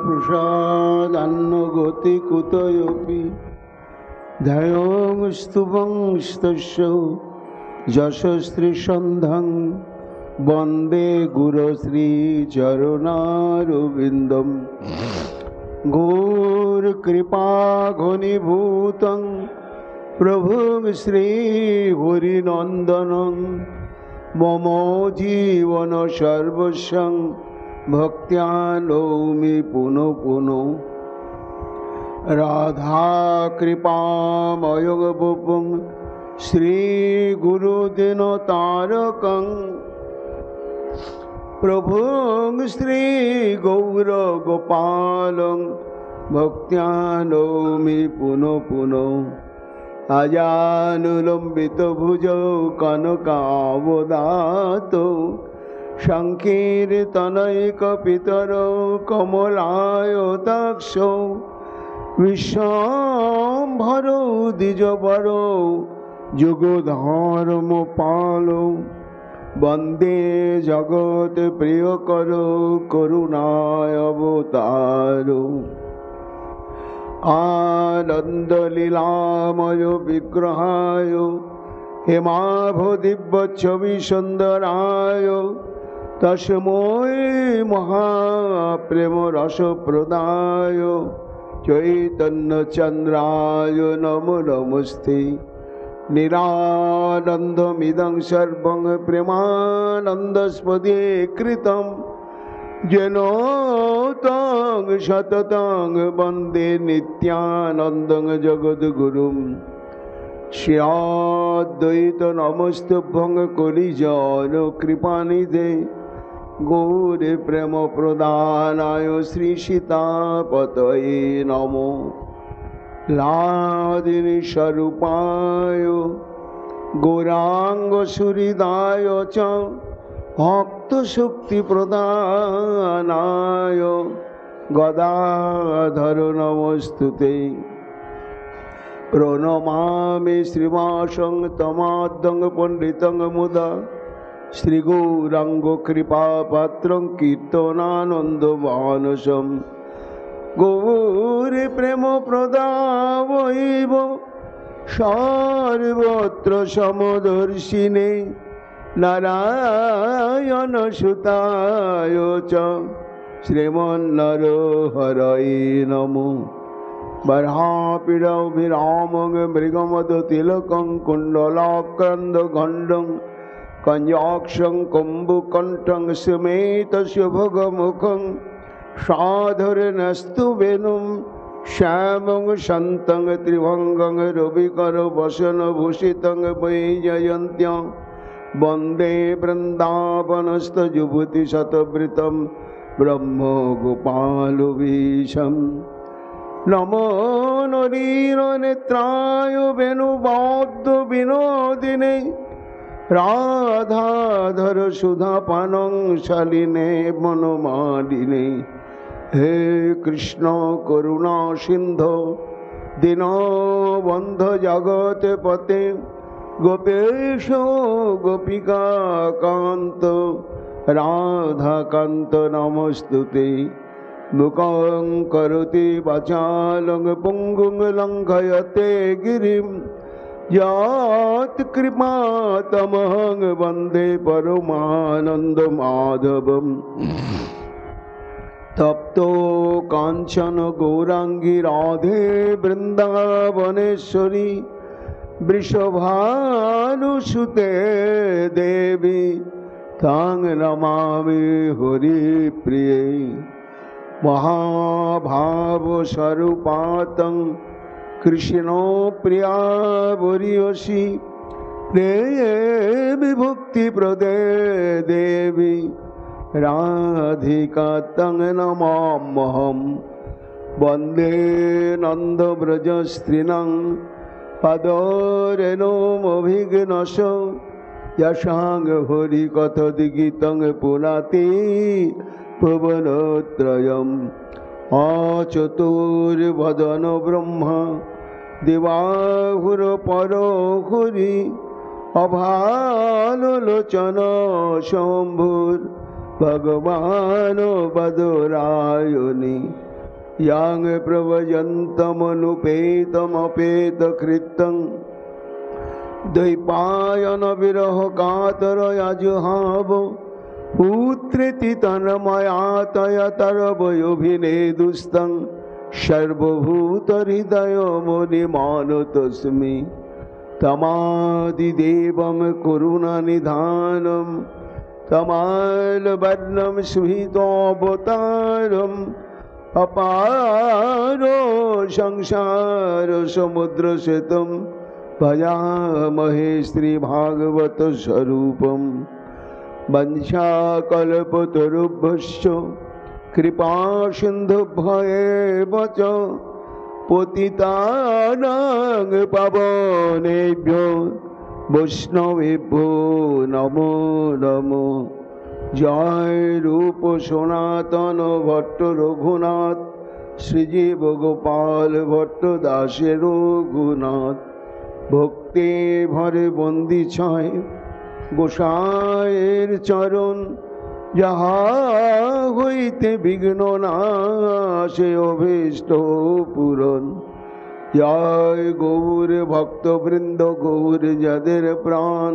प्रसादान्नगति कुतयोऽपि ध्यानं स्तुवं स्तस्य यशस्त्रिसन्धं वन्दे गुरुश्रीचरणारविन्दं गौरकृपाघनीभूतं प्रभुं श्रीहरिनन्दनं मम जीवन सर्वस्वं भक्त्या नौमि पुनः पुनः राधा कृपामयगुपुं श्रीगुरुदिनतारकं प्रभुं श्रीगौरगोपालं भक्त्या नौमि पुनः पुनः अजानुलम्बितभुजौ कनकावदातौ संकीर्तनैकपितरौ कमलायताक्षौ विश्वाम्भरौ द्विजवरौ जुगधर्मपालौ वन्दे जगत्प्रियकरौ करुणावतारौ आनन्दलीलामय विग्रहाय हेमाभदिव्यच्छविसुन्दराय तस्मै महाप्रेमरसप्रदाय चैतन्यचन्द्राय नमो नमस्ते निरानन्दमिदं सर्वं प्रेमानन्दस्पदे कृतं येन तं सततं वन्दे नित्यानन्दं जगद्गुरुं श्रीअद्वैत नमस्तुभ्यं कलिजान कृपानिधे गौरी प्रेम प्रदानाय श्री सीतापतये नमो लादिनी स्वरूपाय गौरांग सुहृदाय च भक्त शक्ति प्रदानाय गदाधर नमस्तुते प्रणमामि श्रीवासं तमाद्दं पंडितं मुदा श्रीगौरांग कृपापात्रं कीर्तनानन्दमानसं गौरी प्रेम प्रदावैव सर्वत्र समदर्शिने नारायण सुताय च श्रीमन्नरहरये नमो बर्हापीडं विरामं मृगमदतिलकं कुण्डलाक्रन्दघण्डं कञ्जाक्षं कुम्भकण्ठं स्मेतशुभगमुखं साधुर्नस्तु वेणुं श्यामं शान्तं त्रिभङ्गं रविकरवसनभूषितं वैजयन्त्यं वन्दे वृन्दावनस्थयुवतिशतवृतं ब्रह्मगोपालवीशम् नमो नरीरनेत्राय वेणुवाद्यविनोदिने राधाधर सुधापानं शालिने मनोमालिने हे कृष्ण करुणा सिंधु दीनबन्धु जगत्पते गोपेश गोपिका कांत राधाकांत नमस्तुते मुखं करोति वाचालं पुंगुं लङ्घयते गिरिं यत्कृपातमहं वन्दे परमानन्दमाधवम् तप्तो कांचन गौरांगी राधे वृंदावनेश्वरी वृषभानुसुते देवी तां नमामि हरिप्रिये महाभावस्वरूपातं कृष्णो प्रिया वरीयसी विभुक्तिप्रदे देवी राधिका तं नमाम्यहं वन्दे नन्दव्रजस्त्रीणां पदरेणुमभिघ्नश यशां हरिकथादिगीतं पुनाति भुवनत्रयम् अचतुर्वदन ब्रह्मा दिवाहुरपरो हरि अभालोचन शंभुर भगवान बदरायणी yang pravajantamanupetamapetकृतं द्वैपायन विरह कातर यजुहाव पुत्रेति तन्मयातया तरवयोभिनेदुस्तं सर्वभूत हृदय मुनिमानतस्मि तमादिदेवं करुणानिधानं तमालवर्णं स्मितोऽवतारम् अपारो संसार समुद्रसेतुं भजामहे श्रीभागवत स्वरूपं वंशाकल्पतरुभ्यश्च कृपा सिन्धुभ्येव च पतितानां पावनेभ्यो वैष्णवेभ्यो नमो नमो। जय रूप सनातन भट्ट रघुनाथ श्रीजीव गोपाल भट्ट दासे रघुनाथ भक्ति भरे बंदी छाय गोसाइर चरण যাহা হইতে বিঘ্ন নাশে অভীষ্ট পূরণ। জয় গৌর ভক্তবৃন্দ গৌর যাদের প্রাণ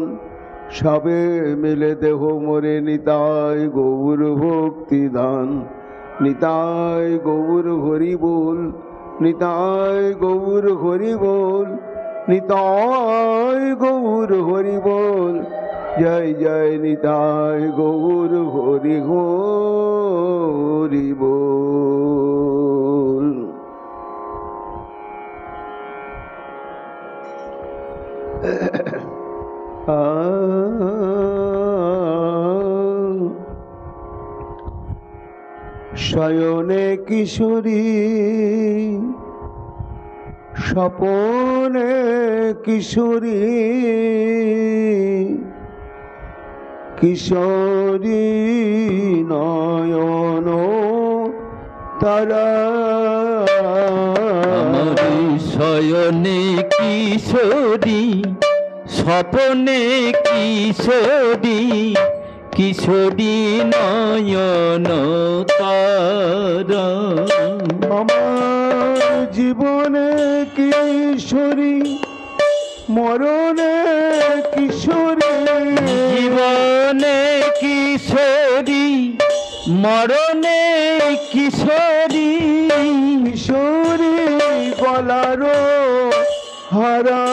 সবে মিলে দেহ মোরে নিতাই গৌর ভক্তি দান। নিতাই গৌর হরি বল, নিতাই গৌর হরি বল, নিতাই গৌর হরি বল। জয় জয় নিতাই গৌর হরি হরি বল। শয়নে কিশোরী স্বপনে কিশোরী, কিশোরী নয়ন তারা। শয়নে কিশোরী স্বপনে কিশোরী, কিশোরী নয়ন তারা। আমার জীবনে কিশোরী মরণে কিশোরী, জীবনে কিশোরী মরণে কিশোরী, কিশোরী গলার হারা।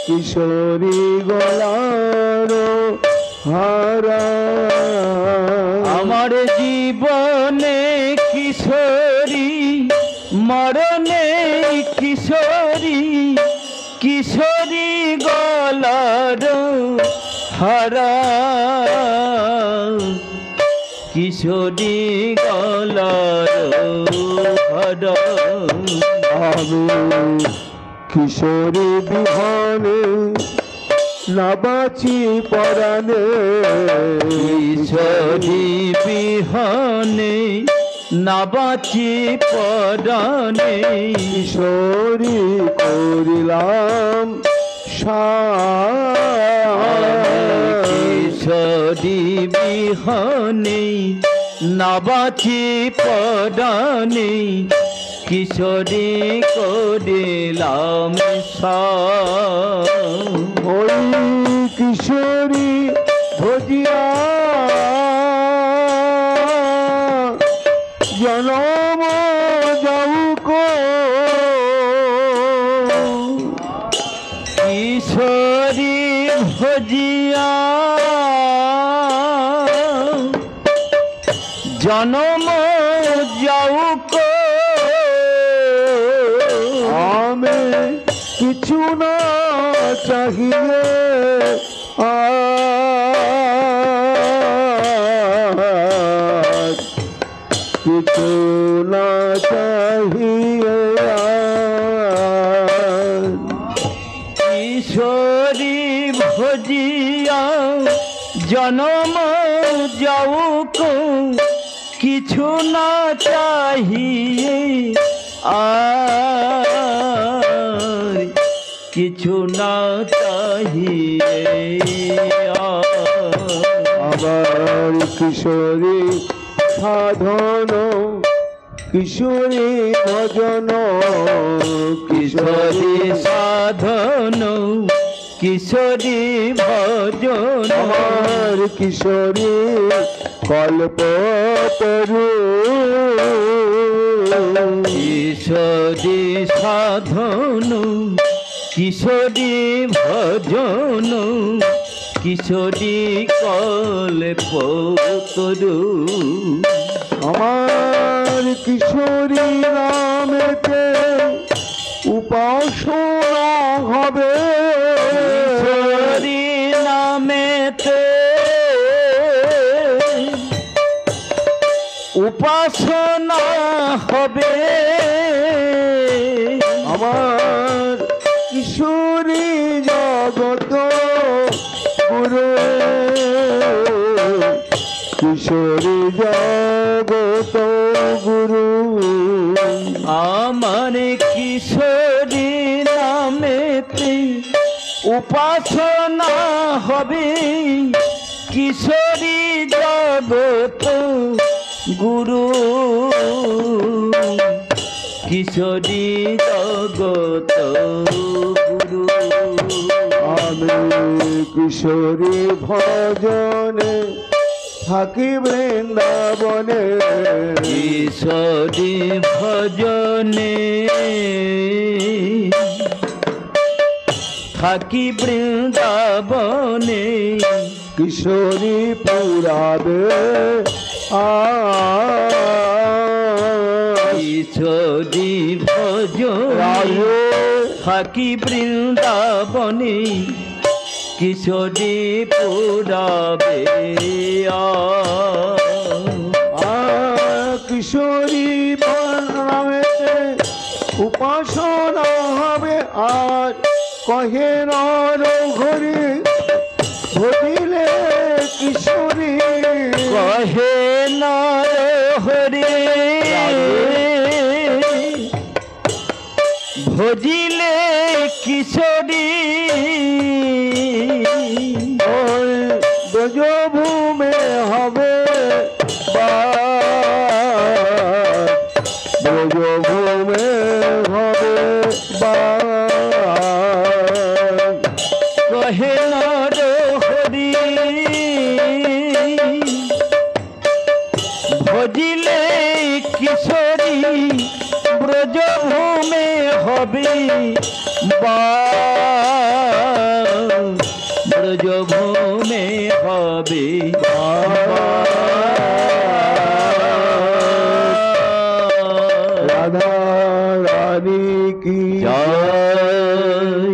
কিশোরী গলার হারা। আমার জীবনে কিশোরী মরণে কিশোরী, কিশোরী গলার হারা, কিশোরী গলার হারা। আমি কিশোরী বিহানে না বাঁচি পরাণে, কিশোরী বিহানে না বাঁচি পরাণে। কিশোরী করিলাম কিশোরী বিহানে না বাঁচি পরাণে, কিশোরী করিলাম ওই কিশোরী ভজিয়া জনম যাউক। কিশোরী ভজিয়া জনম যাউক। আমি কিছু না চাহিয়ে কিছু না চাহিয়ে কিশোরী ভজিয়া জনম যাউক, কিছু না চাহিয়ে আর কিছু না চাহিয়ে। এবার কিশোরী সাধন কিশোরী ভজন কিশোরী সাধন কিশোরী ভজন আমার কিশোরী কল্পতরু কিশোরী সাধন কিশোরী ভজন কিশোরী কল্পতরু আমার কিশোরী নামেতে উপাসনা হবে কিশোরী নামেতে উপাসনা হবে আমার কিশোরী জগত গুরু কিশোরী জগত গুরু আমার কিশোরী নামেতে উপাসনা হবে কিশোরী জগত গুরু কিশোরী জগত গুরু আমি কিশোরী ভজনে থাকি বৃন্দাবনে কিশোরী ভজনে থাকি বৃন্দাবনে কিশোরী পুরাবে কিশোরী ভজনে থাকি বৃন্দাবনে কিশোরী পুরাবে কিশোরী নামেতে উপাসনা হবে আর কহে নরঘরি ভজিলে কিশোরী কহে নরহরি ভজিলে কিশোরী ওই ব্রজভূমে হবে ব্রজভূমে হবে কহে নরহরি ভজিলে কিশোরী ব্রজভূমে হবে ব্রজভূমে হবে রাধা রানী কি জয়।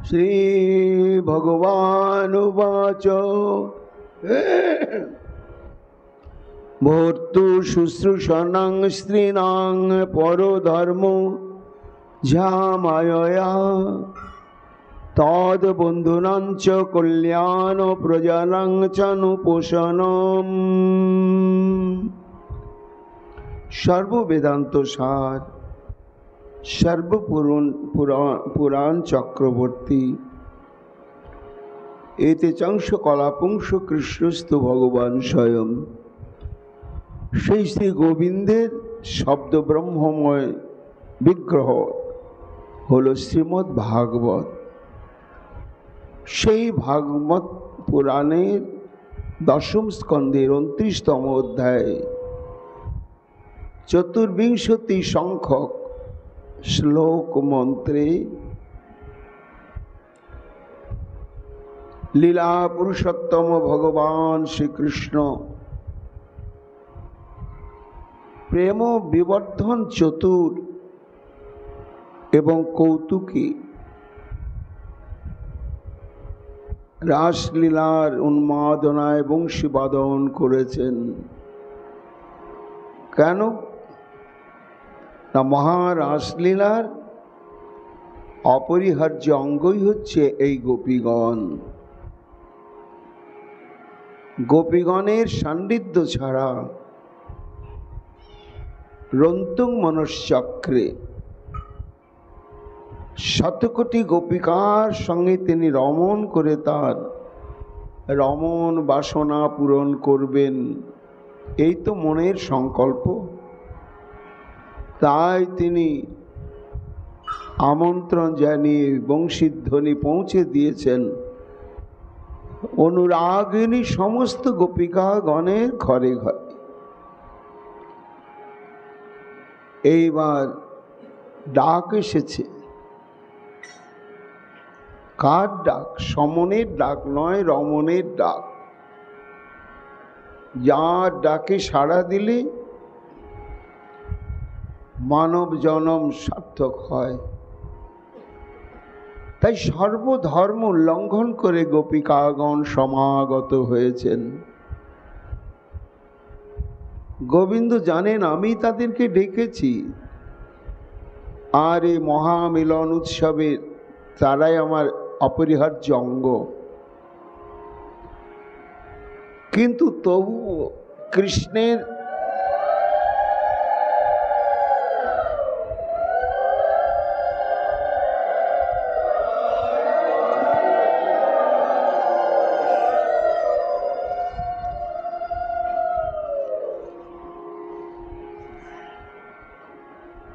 শ্রী ভগবানুবাচ ভর্তু শুশ্রূষণং স্ত্রীণাং পরধর্ম ঝামায়য়া তদ বন্ধুনাঞ্চ কল্যাণ প্রজানাং চানুপোষণম সর্ববেদান্ত সার সর্বপুরাণ চক্রবর্তী এতে চাংশ কলাপুংশ কৃষ্ণস্তু ভগবান স্বয়ং সেই শ্রী গোবিন্দের শব্দ ব্রহ্মময় বিগ্রহ হল শ্রীমদ্ ভাগবত। সেই ভাগবত পুরাণের দশম স্কন্ধের 29তম অধ্যায় চতুর্বিংশতি সংখ্যক শ্লোক মন্ত্রে লীলা পুরুষোত্তম ভগবান শ্রীকৃষ্ণ প্রেম বিবর্ধন চতুর এবং কৌতুকী রাসলীলার উন্মাদনায় বংশীবাদন করেছেন। কেন না, মহারাসলীলার অপরিহার্য অঙ্গই হচ্ছে এই গোপীগণ। গোপীগণের সান্নিধ্য ছাড়া রন্তুং মনশ্চক্রে শতকোটি গোপিকার সঙ্গে তিনি রমণ করে তার রমণ বাসনা পূরণ করবেন, এই তো মনের সংকল্প। তাই তিনি আমন্ত্রণ জানিয়ে বংশীধ্বনি পৌঁছে দিয়েছেন অনুরাগিনী সমস্ত গোপিকাগণের ঘরে ঘরে। এইবার ডাক এসেছে। কার ডাক? সমনের ডাক নয়, রমণের ডাক। যার ডাকে সাড়া দিলে মানব জনম সার্থক হয়। তাই সর্বধর্ম লঙ্ঘন করে গোপিকাগণ সমাগত হয়েছেন। গোবিন্দ জানেন আমি তাদেরকে ডেকেছি, আর এই মহামিলন উৎসবে তারাই আমার অপরিহার্য অঙ্গ। কিন্তু তবু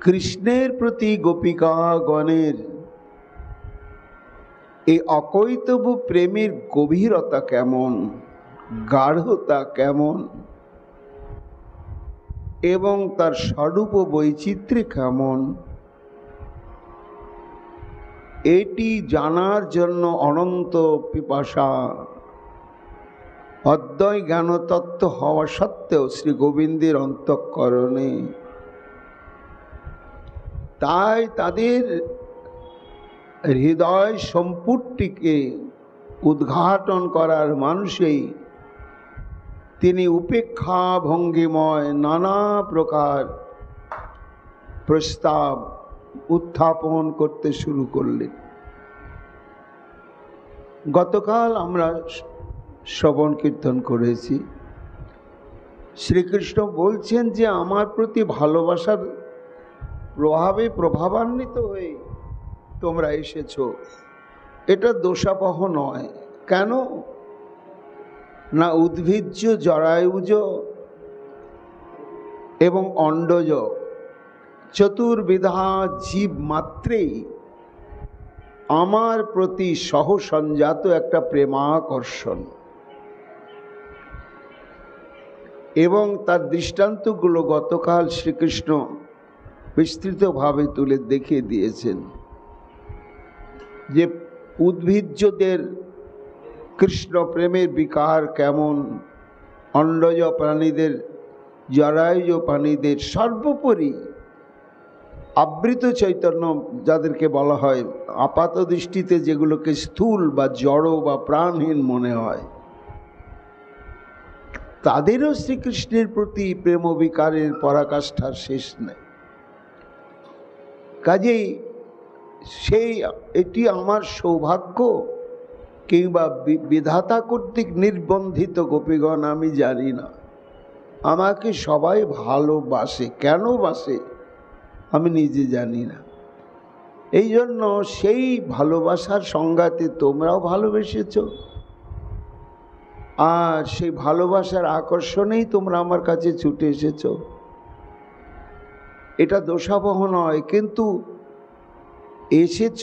কৃষ্ণের প্রতি গোপিকাগণের এই অকৈতব প্রেমের গভীরতা কেমন, গাঢ়তা কেমন, এবং তার স্বরূপ বৈচিত্র্য কেমন, এটি জানার জন্য অনন্ত পিপাসা অদ্বয় জ্ঞানতত্ত্ব হওয়া সত্ত্বেও শ্রী গোবিন্দের অন্তঃকরণে। তাই তাদের হৃদয় সম্পুটটিকে উদ্ঘাটন করার মানুষেই তিনি উপেক্ষা ভঙ্গিময় নানা প্রকার প্রস্তাব উত্থাপন করতে শুরু করলেন। গতকাল আমরা শ্রবণ কীর্তন করেছি, শ্রীকৃষ্ণ বলছেন যে আমার প্রতি ভালোবাসার প্রভাবে প্রভাবান্বিত হয়ে তোমরা এসেছো। এটা দোষাবহ নয়। কেন না উদ্ভিজ্জ, জরায়ুজ এবং অণ্ডজ চতুর্বিধা জীব মাত্রেই আমার প্রতি সহসঞ্জাত একটা প্রেমাকর্ষণ, এবং তার দৃষ্টান্তগুলো গতকাল শ্রীকৃষ্ণ বিস্তৃতভাবে তুলে দেখিয়ে দিয়েছেন যে উদ্ভিজ্জদের কৃষ্ণ প্রেমের বিকার কেমন, অন্ডজ প্রাণীদের, জরায়ুজ প্রাণীদের, সর্বোপরি আবৃত চৈতন্য যাদেরকে বলা হয়, আপাত দৃষ্টিতে যেগুলোকে স্থূল বা জড় বা প্রাণহীন মনে হয়, তাদেরও শ্রীকৃষ্ণের প্রতি প্রেম বিকারের পরাকাষ্ঠার শেষ নেই। কাজেই এটি আমার সৌভাগ্য কিংবা বিধাতা কর্তৃক নির্বন্ধিত গোপীগণ আমি জানি না। আমাকে সবাই ভালোবাসে, কেন বাসে আমি নিজে জানি না। এই জন্য সেই ভালোবাসার সংঘাতে তোমরাও ভালোবেসেছ, আর সেই ভালোবাসার আকর্ষণেই তোমরা আমার কাছে ছুটে এসেছ। এটা দোষাবহ নয়, কিন্তু এসেছ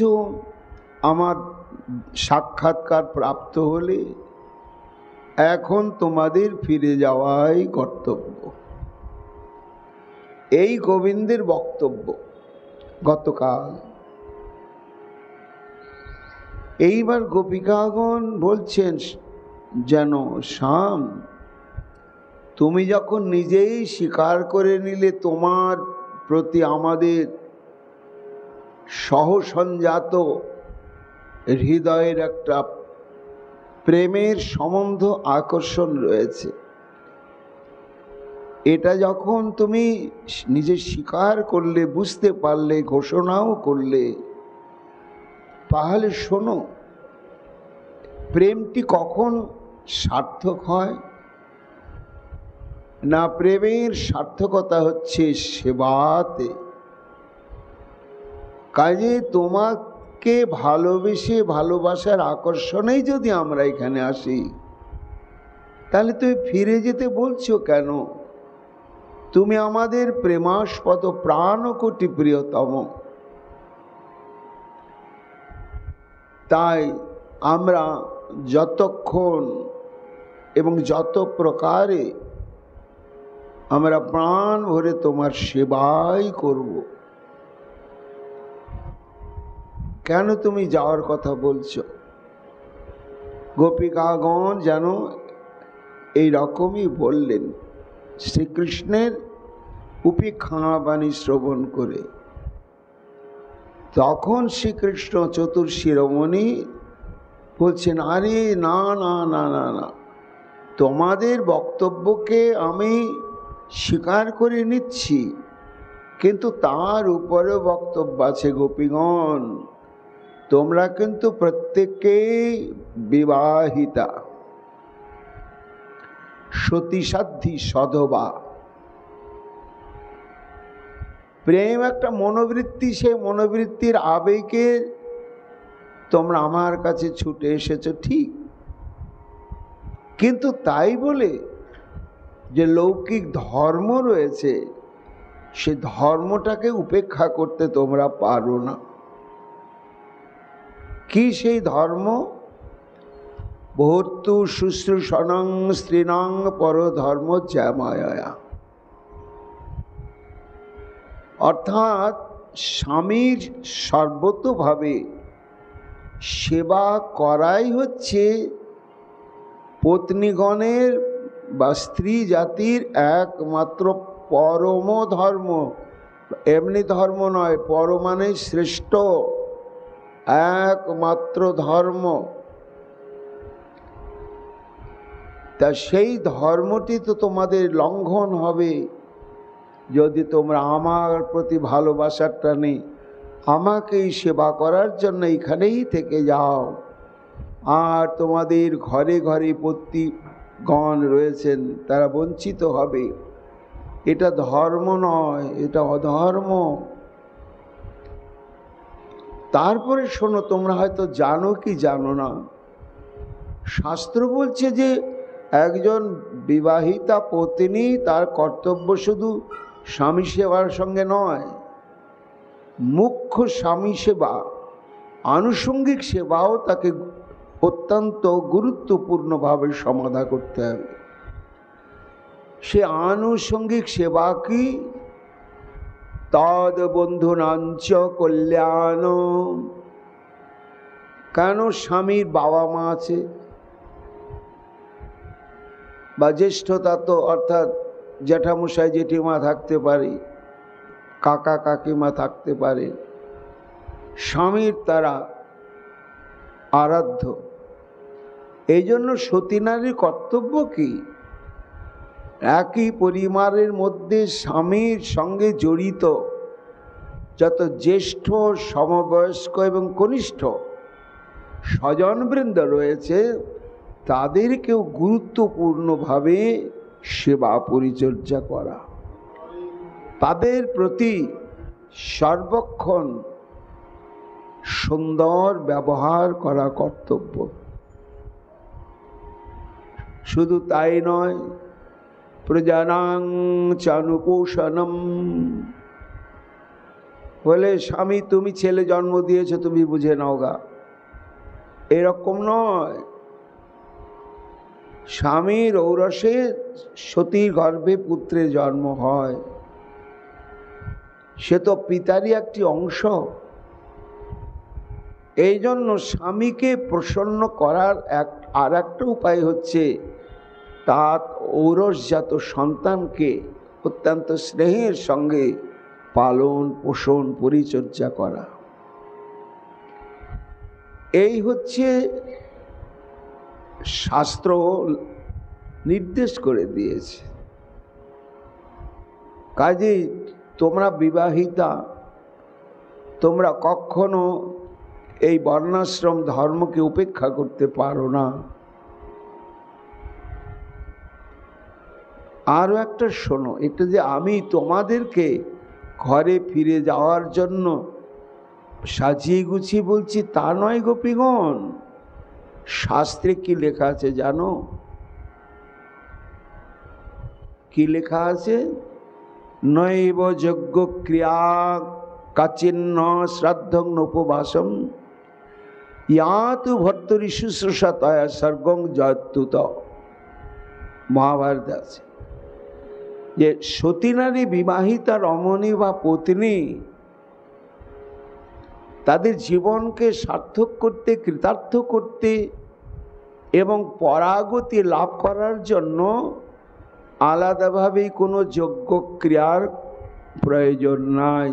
আমার সাক্ষাৎকার প্রাপ্ত হলে এখন তোমাদের ফিরে যাওয়াই কর্তব্য। এই গোবিন্দের বক্তব্য গতকাল। এইবার গোপিকাগণ বলছেন যেন শ্যাম, তুমি যখন নিজেই স্বীকার করে নিলে তোমার প্রতি আমাদের সহসঞ্জাত হৃদয়ের একটা প্রেমের সম্বন্ধ আকর্ষণ রয়েছে, এটা যখন তুমি নিজে স্বীকার করলে, বুঝতে পারলে, ঘোষণাও করলে, তাহলে শোনো, প্রেমটি কখন সার্থক হয় না প্রেমের সার্থকতা হচ্ছে সেবাতে। কাজে তোমাকে ভালোবেসে ভালোবাসার আকর্ষণেই যদি আমরা এখানে আসি, তাহলে তুমি ফিরে যেতে বলছো কেন? তুমি আমাদের প্রেমাস্পদ প্রাণকোটি প্রিয়তম। তাই আমরা যতক্ষণ এবং যত প্রকারে আমরা প্রাণ ভরে তোমার সেবাই করব। কেন তুমি যাওয়ার কথা বলছো? গোপিকাগণ যেন এই রকমই বললেন শ্রীকৃষ্ণের উপেক্ষা বাণী শ্রবণ করে। তখন শ্রীকৃষ্ণ চতুর্শিরোমণি বলছেন, আরে না না না না না, তোমাদের বক্তব্যকে আমি স্বীকার করে নিচ্ছি, কিন্তু তার উপরেও বক্তব্য আছে। গোপীগণ, তোমরা কিন্তু প্রত্যেকেই বিবাহিতা, সতীসাধ্যী সধবা। প্রেম একটা মনোবৃত্তি, সেই মনোবৃত্তির আবেগে তোমরা আমার কাছে ছুটে এসেছো ঠিক, কিন্তু তাই বলে যে লৌকিক ধর্ম রয়েছে সে ধর্মটাকে উপেক্ষা করতে তোমরা পারো না। কি সেই ধর্ম? ভর্তু শুশ্রূষণং স্ত্রীণাং পরধর্ম জ্যামায়া। অর্থাৎ স্বামীর সর্বতোভাবে সেবা করাই হচ্ছে পত্নীগণের বা স্ত্রী জাতির একমাত্র পরম ধর্ম। এমনি ধর্ম নয়, পরমানে শ্রেষ্ঠ একমাত্র ধর্ম। তা সেই ধর্মটি তো তোমাদের লঙ্ঘন হবে যদি তোমরা আমার প্রতি ভালোবাসার টানে আমাকেই সেবা করার জন্য এখানেই থেকে যাও। আর তোমাদের ঘরে ঘরে পত্নীগণ রয়েছেন, তারা বঞ্চিত হবে। এটা ধর্ম নয়, এটা অধর্ম। তারপরে শোনো, তোমরা হয়তো জানো কি জানো না, শাস্ত্র বলছে যে একজন বিবাহিতা পত্নী তার কর্তব্য শুধু স্বামী সেবার সঙ্গে নয়, মুখ্য স্বামী সেবা, আনুষঙ্গিক সেবাও তাকে অত্যন্ত গুরুত্বপূর্ণভাবে সমাধা করতে হবে। সে আনুষঙ্গিক সেবা কি? তদ বন্ধুনাঞ্চ কল্যাণ। কেন? স্বামীর বাবা মা আছে, বা জ্যেষ্ঠতা তো অর্থাৎ জ্যাঠামশাই জেঠিমা থাকতে পারে, কাকা কাকিমা থাকতে পারে। স্বামীর তারা আরাধ্য। এই জন্য সতী নারীর কর্তব্য কি? একই পরিবারের মধ্যে স্বামীর সঙ্গে জড়িত যত জ্যেষ্ঠ, সমবয়স্ক এবং কনিষ্ঠ স্বজনবৃন্দ রয়েছে তাদেরকেও গুরুত্বপূর্ণভাবে সেবা পরিচর্যা করা, তাদের প্রতি সর্বক্ষণ সুন্দর ব্যবহার করা কর্তব্য। শুধু তাই নয়, প্রজানাং চানুপোষণম। বলে স্বামী তুমি ছেলে জন্ম দিয়েছো, তুমি বুঝে নাও গা, এরকম নয়। স্বামীর ঔরসে সতীর গর্ভে পুত্রের জন্ম হয়, সে তো পিতারই একটি অংশ। এই জন্য স্বামীকে প্রসন্ন করার আর একটা উপায় হচ্ছে তার ঔরসজাত সন্তানকে অত্যন্ত স্নেহের সঙ্গে পালন পোষণ পরিচর্যা করা। এই হচ্ছে শাস্ত্র নির্দেশ করে দিয়েছে। কাজেই তোমরা বিবাহিতা, তোমরা কখনো এই বর্ণাশ্রম ধর্মকে উপেক্ষা করতে পারো না। আরও একটা শোনো, এটা যে আমি তোমাদেরকে ঘরে ফিরে যাওয়ার জন্য সাজিয়ে গুছিয়ে বলছি তা নয় গোপীগণ। শাস্ত্রে কি লেখা আছে জানো? কি লেখা আছে? নৈব যজ্ঞ ক্রিয়া কাচিন্ন শ্রাদ্ধং নোপবাসম ইয়াতু ভর্তরি শুশ্রূষা তয়া স্বর্গং জয়ত্যুত। মহাভারত আছে যে সতী নারী বিবাহিতা রমণী বা পত্নী তাদের জীবনকে সার্থক করতে, কৃতার্থ করতে এবং পরাগতি লাভ করার জন্য আলাদাভাবে কোনো যজ্ঞ ক্রিয়ার প্রয়োজন নাই,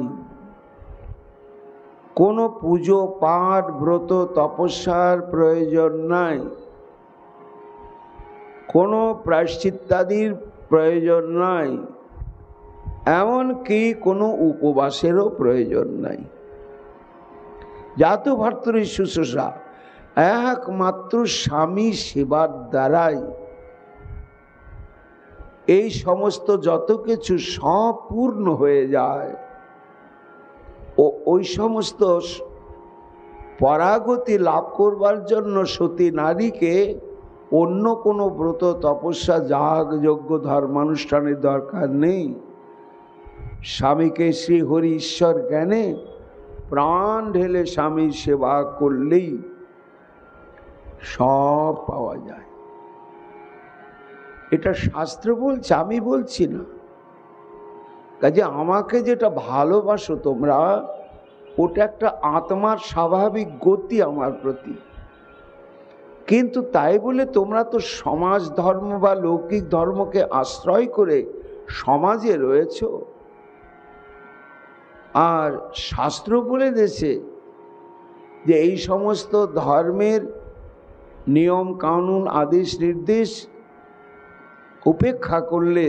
কোনো পুজো পাঠ ব্রত তপস্যার প্রয়োজন নাই, কোনো প্রায়শ্চিত্তাদির প্রয়োজন নাই, এমনকি কোনো উপবাসেরও প্রয়োজন নাই। জাত ভর্তরি শুশ্রূষা, একমাত্র স্বামী সেবার দ্বারাই এই সমস্ত যত কিছু সম্পূর্ণ হয়ে যায়। ও ওই সমস্ত পরাগতি লাভ করবার জন্য সতী নারীকে অন্য কোনো ব্রত তপস্যা যাগ যজ্ঞ ধর্মানুষ্ঠানের দরকার নেই। স্বামীকে শ্রী হরি ঈশ্বর জ্ঞানে প্রাণ ঢেলে স্বামীর সেবা করলেই সব পাওয়া যায়। এটা শাস্ত্র বলছে, আমি বলছি না। কাজে আমাকে যেটা ভালোবাসো তোমরা, ওটা একটা আত্মার স্বাভাবিক গতি আমার প্রতি। কিন্তু তাই বলে তোমরা তো সমাজ ধর্ম বা লৌকিক ধর্মকে আশ্রয় করে সমাজে রয়েছ। আর শাস্ত্র বলে দিয়েছে যে এই সমস্ত ধর্মের নিয়ম কানুন আদেশ নির্দেশ উপেক্ষা করলে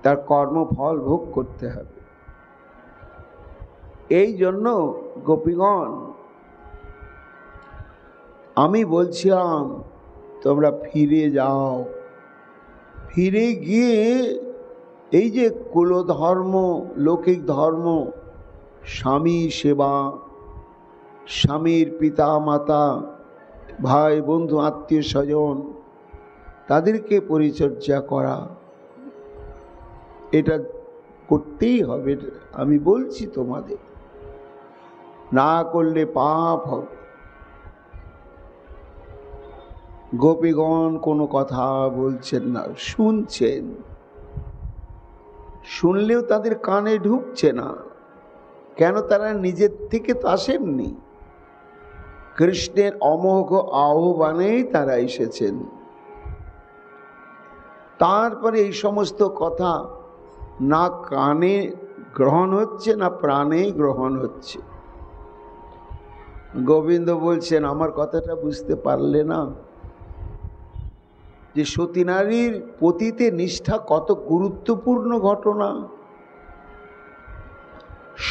তার কর্মফল ভোগ করতে হবে। এই জন্য গোপীগণ আমি বলছিলাম তোমরা ফিরে যাও। ফিরে গিয়ে এই যে কুলধর্ম লৌকিক ধর্ম, স্বামী সেবা, স্বামীর পিতা মাতা ভাই বন্ধু আত্মীয় স্বজন তাদেরকে পরিচর্যা করা, এটা করতেই হবে। আমি বলছি তোমাদের, না করলে পাপ হবে। গোপীগণ কোনো কথা বলছেন না, শুনছেন। শুনলেও তাদের কানে ঢুকছে না। কেন? তারা নিজের থেকে তো আসেননি, কৃষ্ণের অমোঘ আহ্বানেই তারা এসেছেন। তারপরে এই সমস্ত কথা না কানে গ্রহণ হচ্ছে না প্রাণে গ্রহণ হচ্ছে। গোবিন্দ বলছেন, আমার কথাটা বুঝতে পারলে না যে সতী নারীর পতিতে নিষ্ঠা কত গুরুত্বপূর্ণ ঘটনা।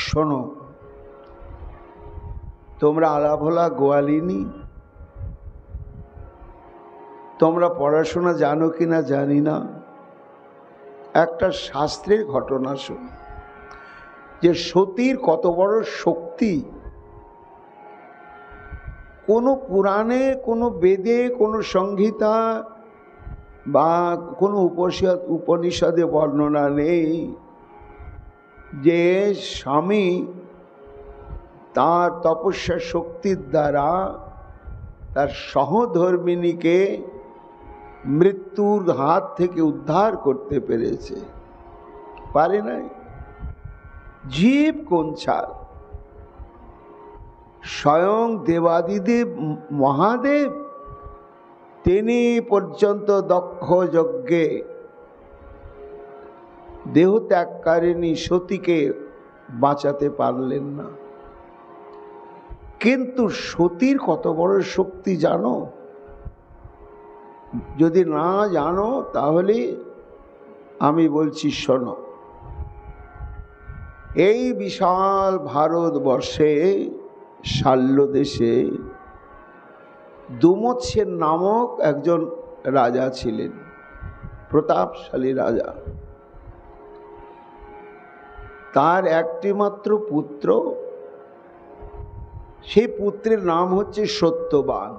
শোনো, তোমরা আলাভোলা গোয়ালিনী, তোমরা পড়াশোনা জানো কিনা জানি না। একটা শাস্ত্রের ঘটনা শোনো যে সতীর কত বড় শক্তি। কোনো পুরাণে, কোনো বেদে, কোনো সংহিতা বা কোনো উপনিষদে বর্ণনা নেই যে স্বামী তার তপস্যা শক্তির দ্বারা তার সহধর্মিণীকে মৃত্যুর হাত থেকে উদ্ধার করতে পেরেছে। পারে নাই? জীব কোন ছাড়, স্বয়ং দেবাদিদেব মহাদেব তিনি পর্যন্ত দক্ষ যজ্ঞে দেহত্যাগকারিণী সতীকে বাঁচাতে পারলেন না। কিন্তু সতীর কত বড় শক্তি জানো? যদি না জানো তাহলে আমি বলছি শোনো। এই বিশাল ভারতবর্ষে শাল্য দেশে দুমৎসেন নামক একজন রাজা ছিলেন, প্রতাপশালী রাজা। তার একটি মাত্র পুত্র, সেই পুত্রের নাম হচ্ছে সত্যবান।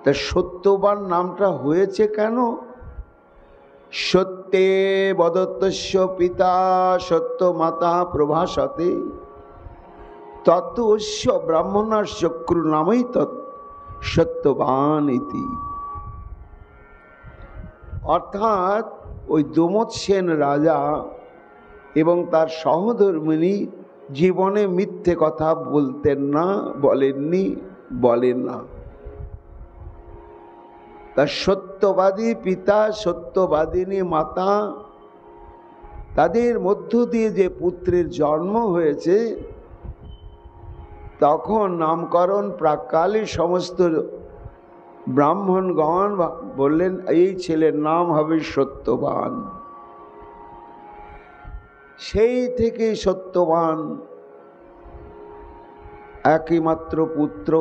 তা সত্যবান নামটা হয়েছে কেন? সত্যে বদত্তস্য পিতা সত্য মাতা প্রভাসতে তত্ত্বস্য ব্রাহ্মণার চক্রু নামই সত্যবান ইতি। অর্থাৎ ওই দোমৎসেন রাজা এবং তার সহধর্মিণী জীবনে মিথ্যে কথা বলতেন না, বলেননি, বলেন না। তার সত্যবাদী পিতা সত্যবাদিনী মাতা, তাদের মধ্য দিয়ে যে পুত্রের জন্ম হয়েছে, তখন নামকরণ প্রাক্কালে সমস্ত ব্রাহ্মণগণ বললেন এই ছেলের নাম হবে সত্যবান। সেই থেকে সত্যবান একমাত্র পুত্র।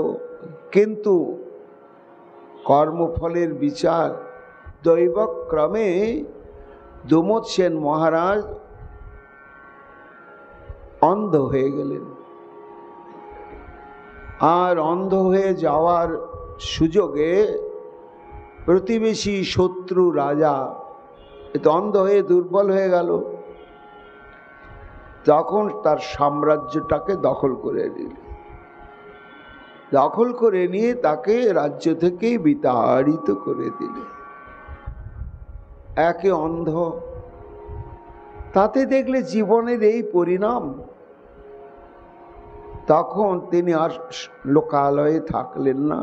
কিন্তু কর্মফলের বিচার দৈবক্রমে দোমৎসেন মহারাজ অন্ধ হয়ে গেলেন। আর অন্ধ হয়ে যাওয়ার সুযোগে প্রতিবেশী শত্রু রাজা তো অন্ধ হয়ে দুর্বল হয়ে গেল, তখন তার সাম্রাজ্যটাকে দখল করে নিল। দখল করে নিয়ে তাকে রাজ্য থেকে বিতাড়িত করে দিল। একে অন্ধ, তাতে দেখলে জীবনের এই পরিণাম। তখন তিনি আর লোকালয়ে থাকলেন না,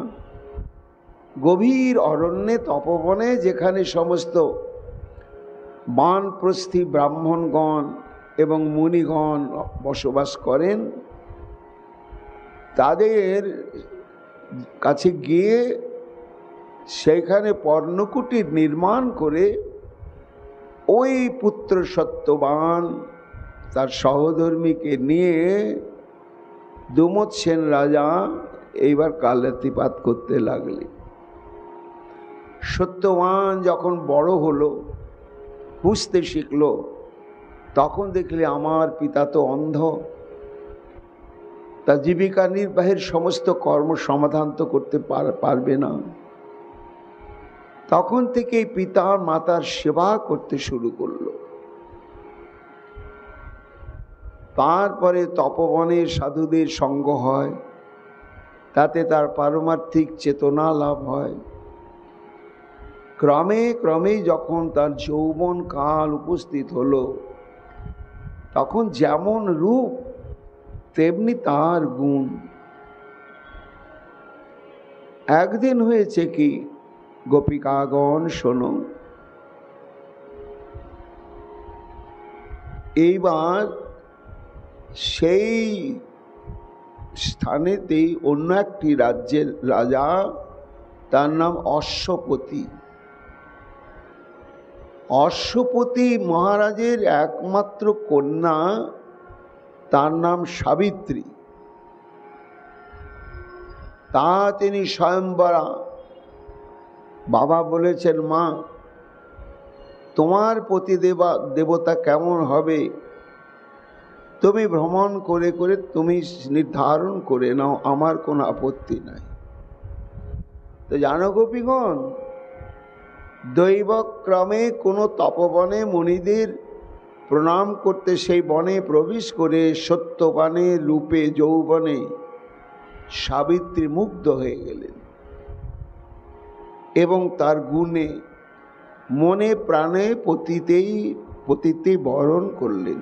গভীর অরণ্যে তপবনে, যেখানে সমস্ত বানপ্রস্থী ব্রাহ্মণগণ এবং মুনিগণ বসবাস করেন, তাদের কাছে গিয়ে সেইখানে পর্ণকুটির নির্মাণ করে ওই পুত্র সত্যবান তার সহধর্মীকে নিয়ে দোমৎসেন রাজা এইবার কালাতিপাত করতে লাগলেন। সত্যবান যখন বড় হলো, বুঝতে শিখলো, তখন দেখলে আমার পিতা তো অন্ধ, তা জীবিকা নির্বাহের সমস্ত কর্ম সমাধান তো করতে পারবে না। তখন থেকে পিতা মাতার সেবা করতে শুরু করলো। তারপরে তপবনে সাধুদের সঙ্গ হয়, তাতে তার পারমার্থিক চেতনা লাভ হয়। ক্রমে ক্রমে যখন তার যৌবন কাল উপস্থিত হলো, তখন যেমন রূপ তেমনি তার গুণ। একদিন হয়েছে কি, গোপিকাগণ শোনো, এইবার সেই স্থানেতেই অন্য একটি রাজ্যের রাজা, তার নাম অশ্বপতি। অশ্বপতি মহারাজের একমাত্র কন্যা, তার নাম সাবিত্রী। তা তিনি স্বয়ংবরা বাবা বলেছেন, মা তোমার প্রতি দেবতা কেমন হবে তুমি ভ্রমণ করে করে তুমি নির্ধারণ করে নাও, আমার কোনো আপত্তি নাই। তো জানো গোপীগণ, দৈবক্রমে কোনো তপবনে মুনিদের প্রণাম করতে সেই বনে প্রবেশ করে সত্যবানের রূপে যৌবনে সাবিত্রী মুগ্ধ হয়ে গেলেন এবং তার গুণে মনে প্রাণে পতিতে বরণ করলেন।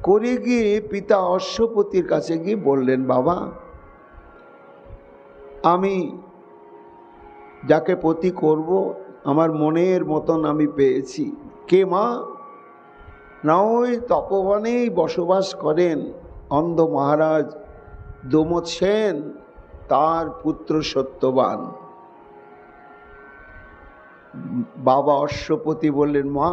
করে গিয়ে পিতা অশ্বপতির কাছে গিয়ে বললেন, বাবা আমি যাকে পতি করব আমার মনের মতন আমি পেয়েছি। কে মা? না ওই তপবনেই বসবাস করেন অন্ধ মহারাজ দোমৎসেন, তার পুত্র সত্যবান। বাবা অশ্বপতি বললেন, মা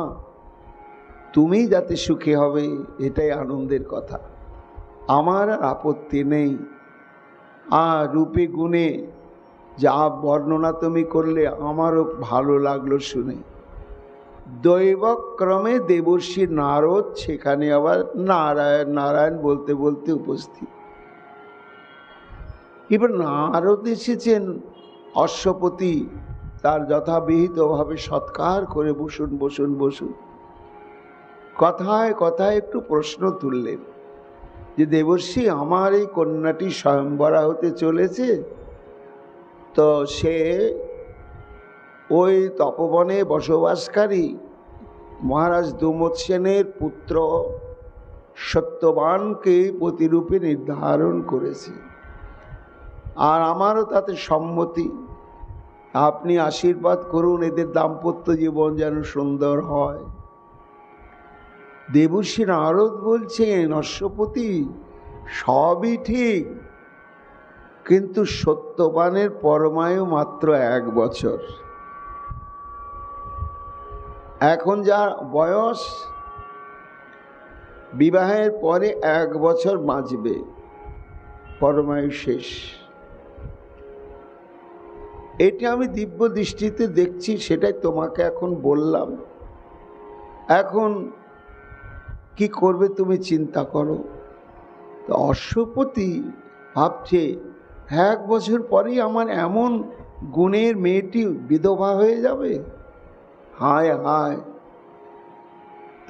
তুমি যাতে সুখী হবে এটাই আনন্দের কথা, আমার আর আপত্তি নেই। আর রূপে গুণে যা বর্ণনা তুমি করলে আমারও ভালো লাগলো শুনে। দৈবক্রমে দেবর্ষি নারদ সেখানে আবার নারায়ণ নারায়ণ বলতে বলতে উপস্থিত। এবার নারদ এসেছেন, অশ্বপতি তার যথাবিহিতভাবে সৎকার করে বসুন বসুন বসুন। কথায় কথায় একটু প্রশ্ন তুললেন যে দেবর্ষি, আমার এই কন্যাটি স্বয়ংবরা হতে চলেছে, তো সে ওই তপবনে বসবাসকারী মহারাজ দুমৎসেনের পুত্র সত্যবানকে প্রতিরূপে নির্ধারণ করেছে, আর আমারও তাতে সম্মতি। আপনি আশীর্বাদ করুন এদের দাম্পত্য জীবন যেন সুন্দর হয়। দেবর্ষি নারদ বলছেন, অশ্বপতি সবই ঠিক, কিন্তু সত্যবানের পরমায়ু মাত্র 1 বছর। এখন যা বয়স, বিবাহের পরে 1 বছর বাঁচবে, পরমায়ু শেষ। এটি আমি দিব্য দৃষ্টিতে দেখছি, সেটাই তোমাকে এখন বললাম। এখন কি করবে তুমি চিন্তা করো। তো অশ্বপতি ভাবছে 1 বছর পরেই আমার এমন গুণের মেয়েটি বিধবা হয়ে যাবে, হায় হায়।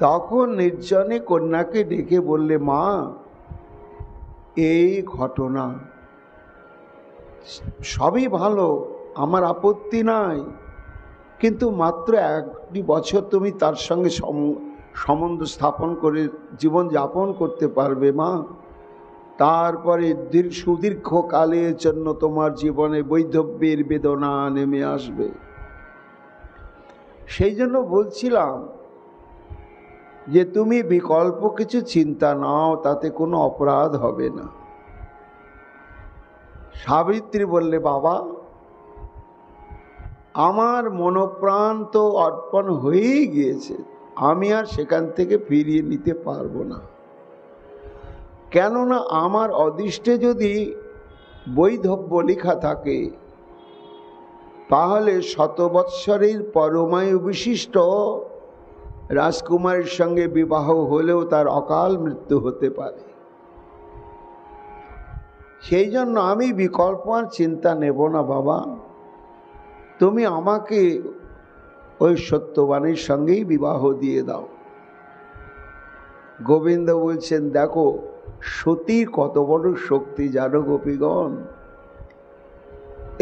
তখন নির্জনে কন্যাকে ডেকে বললে, মা এই ঘটনা, সবই ভালো, আমার আপত্তি নাই, কিন্তু মাত্র 1 বছর তুমি তার সঙ্গে সম্বন্ধ স্থাপন করে জীবন যাপন করতে পারবে মা। তারপরে সুদীর্ঘ কালের জন্য তোমার জীবনে বৈধব্যের বেদনা নেমে আসবে। সেই জন্য বলছিলাম যে তুমি বিকল্প কিছু চিন্তা নাও, তাতে কোনো অপরাধ হবে না। সাবিত্রী বললে, বাবা আমার মনোপ্রাণ তো অর্পণ হয়েই গিয়েছে, আমি আর সেখান থেকে ফিরিয়ে নিতে পারবো না। কেননা আমার অদৃষ্টে যদি বৈধব্য লেখা থাকে, তাহলে 100 বৎসরের পরমায়ু বিশিষ্ট রাজকুমারের সঙ্গে বিবাহ হলেও তার অকাল মৃত্যু হতে পারে। সেই জন্য আমি বিকল্প আর চিন্তা নেব না বাবা, তুমি আমাকে ওই সত্যবানের সঙ্গেই বিবাহ দিয়ে দাও। গোবিন্দ বলছেন, দেখো সতীর কত বড় শক্তি জানো গোপীগণ।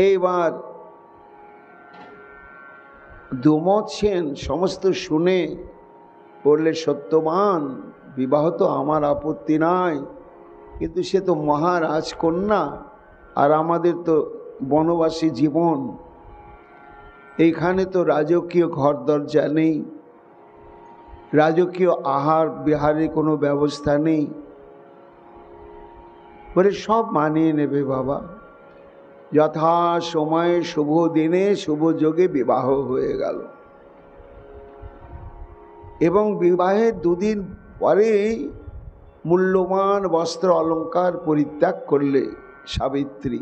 এইবার দুমৎসেন সমস্ত শুনে বললে, সত্যবান বিবাহ তো আমার আপত্তি নাই, কিন্তু সে তো মহারাজ কন্যা, আর আমাদের তো বনবাসী জীবন, এইখানে তো রাজকীয় ঘর দরজা নেই, রাজকীয় আহার বিহারের কোনো ব্যবস্থা নেই। বলে সব মানিয়ে নেবে বাবা, যথা সময়ে শুভ দিনে শুভ যোগে বিবাহ হয়ে গেল। এবং বিবাহের 2 দিন পরেই মূল্যবান বস্ত্র অলঙ্কার পরিত্যাগ করলে সাবিত্রী,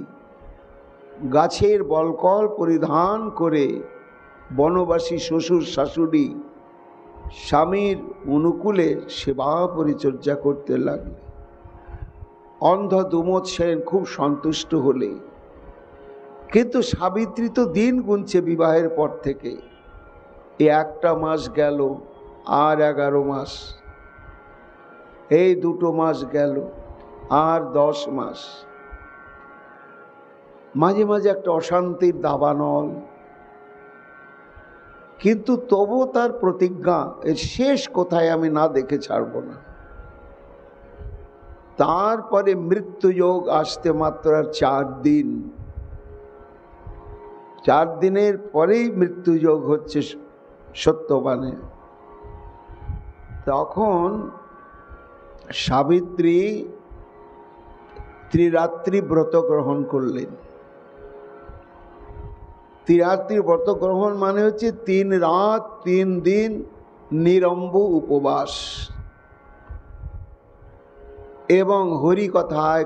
গাছের বলকল পরিধান করে বনবাসী শ্বশুর শাশুড়ি স্বামীর অনুকূলে সেবা পরিচর্যা করতে লাগলে। অন্ধ দুমৎসেন খুব সন্তুষ্ট হলে, কিন্তু সাবিত্রী তো দিন গুনছে বিবাহের পর থেকে। 1টা মাস গেল, আর 11 মাস, এই 2 মাস গেল, আর 10 মাস। মাঝে মাঝে একটা অশান্তির দাবানল, কিন্তু তবু তার প্রতিজ্ঞা, এর শেষ কোথায় আমি না দেখে ছাড়ব না। তারপরে মৃত্যুযোগ আসতে মাত্র 4 দিন, 4 দিনের পরেই মৃত্যুযোগ হচ্ছে সত্যবানে। তখন সাবিত্রী ত্রিরাত্রি ব্রত গ্রহণ করলেন। ত্রিরাত্রি ব্রত গ্রহণ মানে হচ্ছে 3 রাত 3 দিন নিরম্ব উপবাস এবং হরি কথায়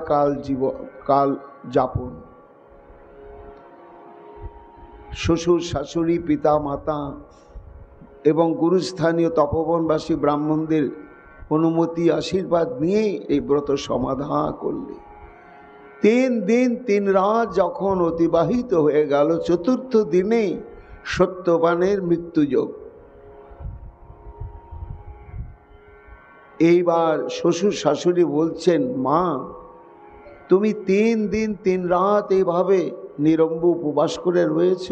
কাল যাপন। শ্বশুর শাশুড়ি পিতা মাতা এবং গুরুস্থানীয় তপবনবাসী ব্রাহ্মণদের অনুমতি আশীর্বাদ নিয়ে এই ব্রত সমাধা করলে। 3 দিন 3 রাত যখন অতিবাহিত হয়ে গেল, চতুর্থ দিনে সত্যবানের মৃত্যুযোগ। এইবার শ্বশুর শাশুড়ি বলছেন, মা তুমি 3 দিন 3 রাত এইভাবে নিরম্ব উপবাস করে রয়েছ,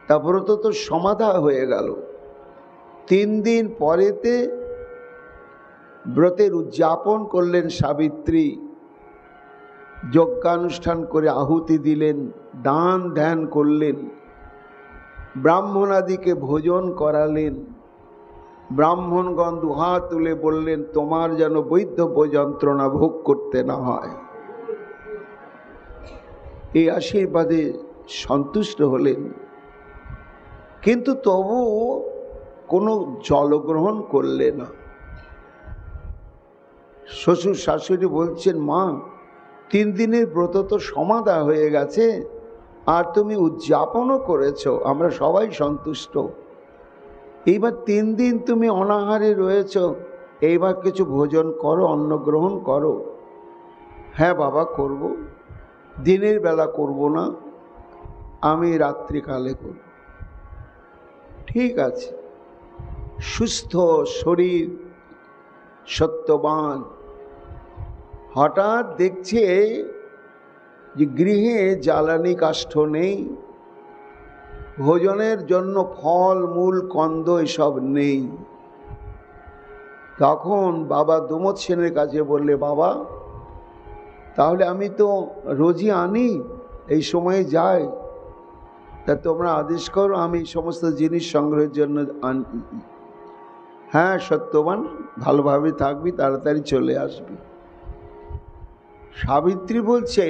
তারপরে তো সমাধা হয়ে গেল। 3 দিন পরেতে ব্রতের উদযাপন করলেন সাবিত্রী, যজ্ঞানুষ্ঠান করে আহুতি দিলেন, দান ধ্যান করলেন, ব্রাহ্মণাদিকে ভোজন করালেন। ব্রাহ্মণগণ দুহাত তুলে বললেন, তোমার যেন বৈধব্য যন্ত্রণা ভোগ করতে না হয়। এই আশীর্বাদে সন্তুষ্ট হলেন, কিন্তু তবু কোনো জলগ্রহণ করলে না। শ্বশুর শাশুড়ি বলছেন, মা 3 দিনের ব্রত তো সমাধা হয়ে গেছে, আর তুমি উদযাপনও করেছো, আমরা সবাই সন্তুষ্ট। এইবার 3 দিন তুমি অনাহারে রয়েছ, এইবার কিছু ভোজন করো, অন্ন গ্রহণ করো। হ্যাঁ বাবা করব, দিনের বেলা করব না, আমি রাত্রিকালে করব। ঠিক আছে। সুস্থ শরীর সত্যবান হঠাৎ দেখছে যে গৃহে জ্বালানি কাষ্ঠ নেই, ভোজনের জন্য ফল মূল কন্দ এসব নেই। তখন বাবা দুমত সেনের কাছে বললে, বাবা তাহলে আমি তো রোজই আনি, এই সময়ে যাই, তা তোমরা আদেশ করো আমি সমস্ত জিনিস সংগ্রহের জন্য আনি। হ্যাঁ সত্যবান, ভালোভাবে থাকবি, তাড়াতাড়ি চলে আসবি। সাবিত্রী বলছে,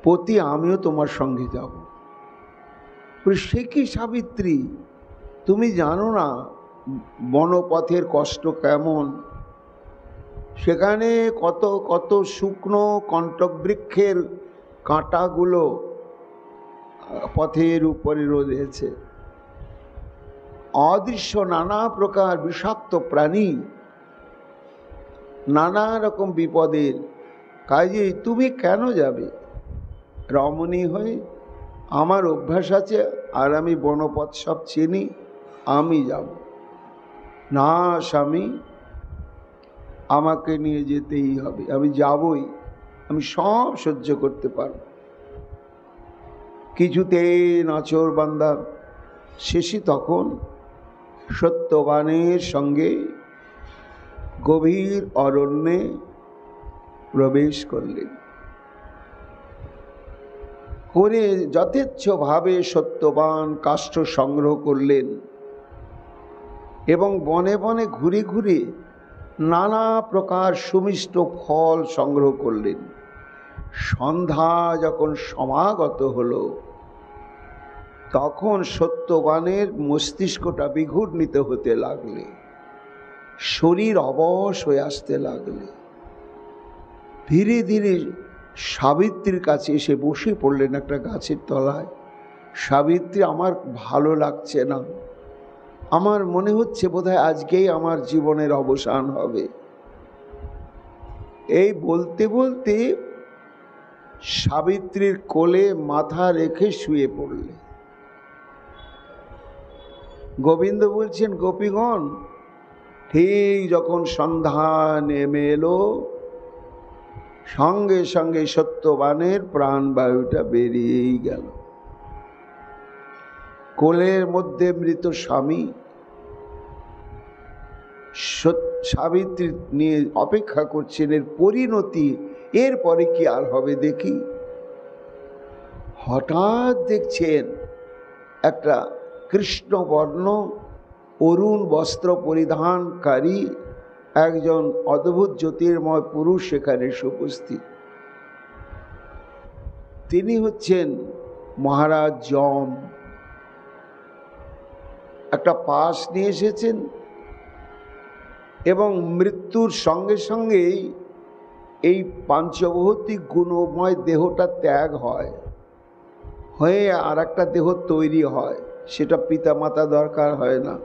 পতি আমিও তোমার সঙ্গে যাব। সে কি সাবিত্রী, তুমি জানো না বনপথের কষ্ট কেমন? সেখানে কত কত শুকনো কণ্টক বৃক্ষের কাঁটাগুলো পথের উপরে রয়েছে, অদৃশ্য নানা প্রকার বিষাক্ত প্রাণী, নানা রকম বিপদের কাজে তুমি কেন যাবে? রমণী হয়ে আমার অভ্যাস আছে, আর আমি বনপথ সব চিনি, আমি যাব না। স্বামী আমাকে নিয়ে যেতেই হবে, আমি যাবই, আমি সব সহ্য করতে পারব। কিছুতে নাচর বান্দা শেষে তখন সত্যবানের সঙ্গে গভীর অরণ্যে প্রবেশ করলেন। করে যথেচ্ছভাবে সত্যবান কাষ্ঠ সংগ্রহ করলেন এবং বনে বনে ঘুরে ঘুরে নানা প্রকার সুমিষ্ট ফল সংগ্রহ করলেন। সন্ধ্যা যখন সমাগত হলো, তখন সত্যবানের মস্তিষ্কটা বিঘূর্ণিত হতে লাগলে, শরীর অবশ হয়ে আসতে লাগলে। ধীরে ধীরে সাবিত্রীর কাছে এসে বসে পড়লেন একটা গাছের তলায়। সাবিত্রী, আমার ভালো লাগছে না, আমার মনে হচ্ছে বোধহয় আজকেই আমার জীবনের অবসান হবে। এই বলতে বলতে সাবিত্রীর কোলে মাথা রেখে শুয়ে পড়লে। গোবিন্দ বলছেন, গোপীগণ ঠিক যখন সন্ধ্যা নেমে এলো, সঙ্গে সঙ্গে সত্যবানের প্রাণবায়ুটা বেরিয়েই গেল। কোলের মধ্যে মৃত স্বামী, সাবিত্রী নিয়ে অপেক্ষা করছেন এর পরিণতি, এরপরে কি আর হবে দেখি। হঠাৎ দেখছেন একটা কৃষ্ণবর্ণ অরুণ বস্ত্র পরিধানকারী একজন অদ্ভুত জ্যোতির্ময় পুরুষ সেখানে উপস্থিত। তিনি হচ্ছেন মহারাজ যম। একটা পাশ নিয়ে এসেছেন এবং মৃত্যুর সঙ্গে সঙ্গেই এই পাঞ্চভৌতিক গুণময় দেহটা ত্যাগ হয়, হয়ে আর একটা দেহ তৈরি হয়, সেটা পিতা মাতা দরকার হয় না,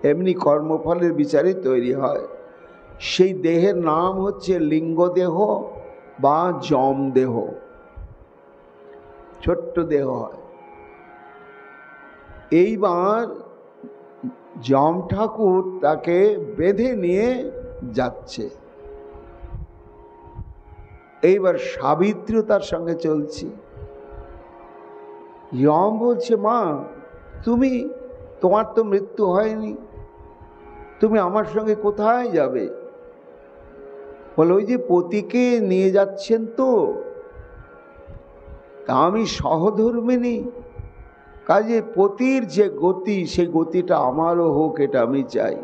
এমনি কর্মফলের বিচারে তৈরি হয়। সেই দেহের নাম হচ্ছে লিঙ্গদেহ বা যম দেহ, ছোট্ট দেহ হয়। এইবার যম ঠাকুর তাকে বেঁধে নিয়ে যাচ্ছে। এইবার সাবিত্রী তার সঙ্গে চলছি। যম বলছে, মা তোমার তো মৃত্যু হয়নি, তুমি আমার সঙ্গে কোথায় যাবে? বলে, ওই যে পতিকে নিয়ে যাচ্ছেন তো, তা আমি সহধর্মিনী, কাজে পতির যে গতি, সেই গতিটা আমারও হোক, এটা আমি চাই,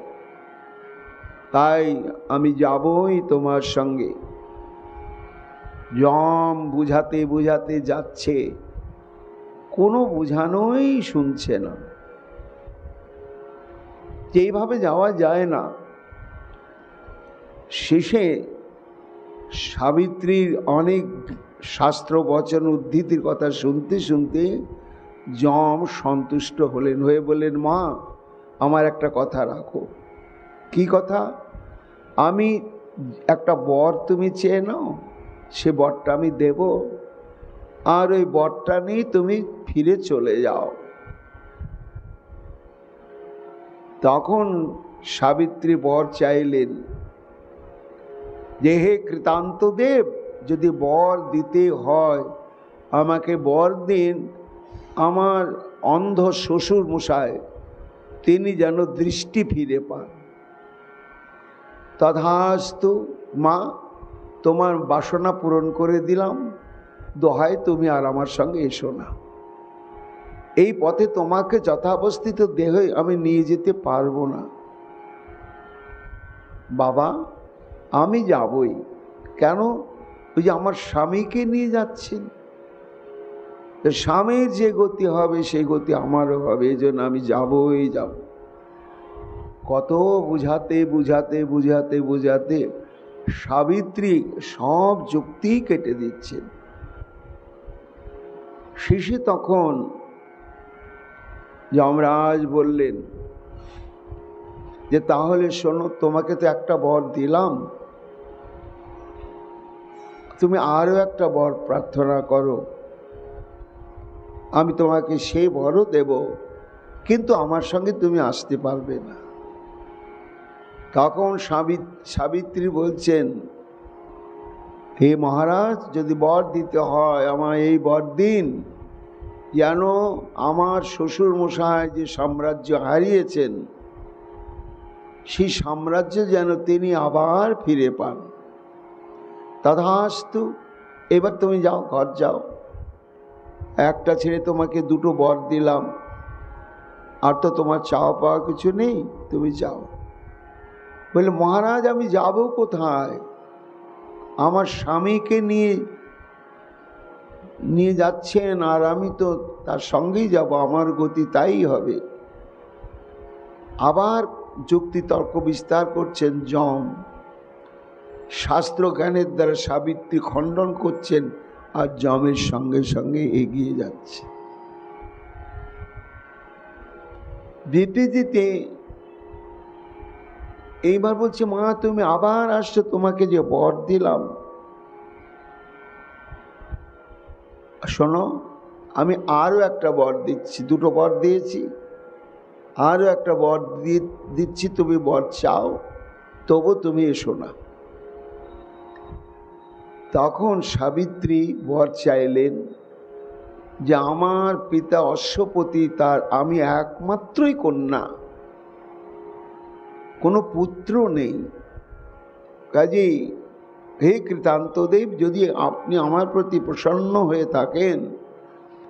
তাই আমি যাবই তোমার সঙ্গে। যম বুঝাতে বুঝাতে যাচ্ছে, কোনো বুঝানোই শুনছে না, যেইভাবে যাওয়া যায় না। শেষে সাবিত্রীর অনেক শাস্ত্র বচন উদ্ধৃতির কথা শুনতে শুনতে যম সন্তুষ্ট হলেন, হয়ে বললেন, মা আমার একটা কথা রাখো। কি কথা? আমি একটা বর তুমি চেয়ে নাও, সে বরটা আমি দেব, আর ওই বরটা নিয়ে তুমি ফিরে চলে যাও। তখন সাবিত্রী বর চাইলেন যে, হে কৃতান্তদেব, যদি বর দিতে হয় আমাকে বর দিন, আমার অন্ধ শ্বশুর মশাই তিনি যেন দৃষ্টি ফিরে পান। তথাস্তু মা, তোমার বাসনা পূরণ করে দিলাম, দোহাই তুমি আর আমার সঙ্গে এসো না। এই পথে তোমাকে যথাবস্থিত দেহে আমি নিয়ে যেতে পারবো না। বাবা, আমি যাবই। কেন? ওই যে আমার স্বামীকে নিয়ে যাচ্ছেন, স্বামীর যে গতি হবে সেই গতি আমারও হবে, এই জন্য আমি যাবই যাব। কত বুঝাতে বুঝাতে বুঝাতে বুঝাতে সাবিত্রী সব যুক্তি কেটে দিচ্ছেন। শেষে তখন যমরাজ বললেন যে, তাহলে শোনো, তোমাকে তো একটা বর দিলাম, তুমি আরো একটা বর প্রার্থনা করো, আমি তোমাকে সেই বরও দেব, কিন্তু আমার সঙ্গে তুমি আসতে পারবে না। তখন সাবিত্রী বলছেন, হে মহারাজ, যদি বর দিতে হয় আমায় এই বর দিন, যেন আমার শ্বশুর মশাই যে সাম্রাজ্য হারিয়েছেন সেই সাম্রাজ্য যেন তিনি আবার ফিরে পান। তথাস্তু, এবার তুমি যাও, ঘর যাও, একটা ছেড়ে তোমাকে দুটো বর দিলাম, আর তো তোমার চাওয়া পাওয়া কিছু নেই, তুমি যাও। বলে, মহারাজ আমি যাব কোথায়? আমার স্বামীকে নিয়ে যাচ্ছেন, আর আমি তো তার সঙ্গেই যাব, আমার গতি তাই হবে। আবার যুক্তি তর্ক বিস্তার করছেন যম, শাস্ত্র জ্ঞানের দ্বারা সাবিত্রী খণ্ডন করছেন, আর যমের সঙ্গে সঙ্গে এগিয়ে যাচ্ছে। বিপরীতে এইবার বলছে, মা তুমি আবার আসছো, তোমাকে যে বর দিলাম, শোনো, আমি আরো একটা বর দিচ্ছি, দুটো বর দিয়েছি, আরো একটা বর দিচ্ছি, তুমি বর চাও, তবু তুমি এসো না। তখন সাবিত্রী বর চাইলেন যে, আমার পিতা অশ্বপতি, তার আমি একমাত্রই কন্যা, কোনো পুত্র নেই, কাজেই হে কৃতান্তদেব, যদি আপনি আমার প্রতি প্রসন্ন হয়ে থাকেন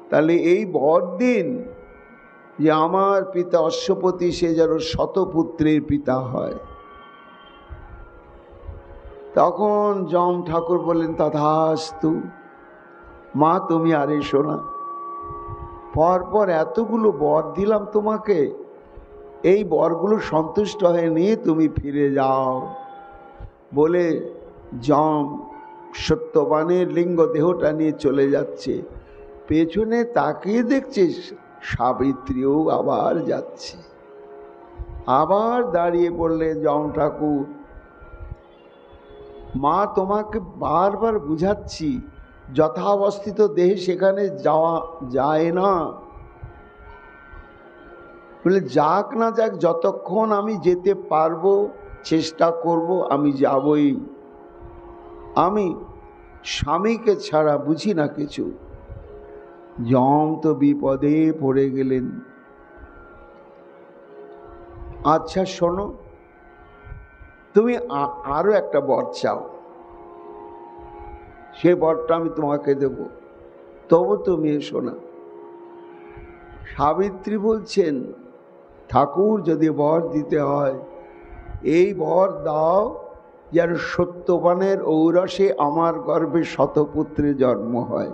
তাহলে এই বর দিন যে আমার পিতা অশ্বপতি সে যেন শতপুত্রের পিতা হয়। তখন যম ঠাকুর বললেন, তথাস্তু মা, তুমি আর এসো না, পরপর এতগুলো বর দিলাম তোমাকে, এই বরগুলো সন্তুষ্ট হয়ে নিয়ে তুমি ফিরে যাও। বলে যম সত্যবানের লিঙ্গ দেহটা নিয়ে চলে যাচ্ছে। পেছনে তাকিয়ে দেখছে সাবিত্রীও আবার যাচ্ছে। আবার দাঁড়িয়ে পড়লে যম ঠাকুর, মা তোমাকে বারবার বুঝাচ্ছি, যথাবস্থিত দেহে সেখানে যাওয়া যায় না। বলে যাক না যাক, যতক্ষণ আমি যেতে পারবো চেষ্টা করব, আমি যাবই। আমি স্বামীকে ছাড়া বুঝি না কিছু। যম তো বিপদে পড়ে গেলেন। আচ্ছা শোনো, তুমি আরো একটা বর চাও, সে বরটা আমি তোমাকে দেব, তবু তুমি এসো না। সাবিত্রী বলছেন, ঠাকুর যদি বর দিতে হয়, এই বর দাও যেন সত্যবানের ঔরসে আমার গর্ভে শতপুত্রের জন্ম হয়।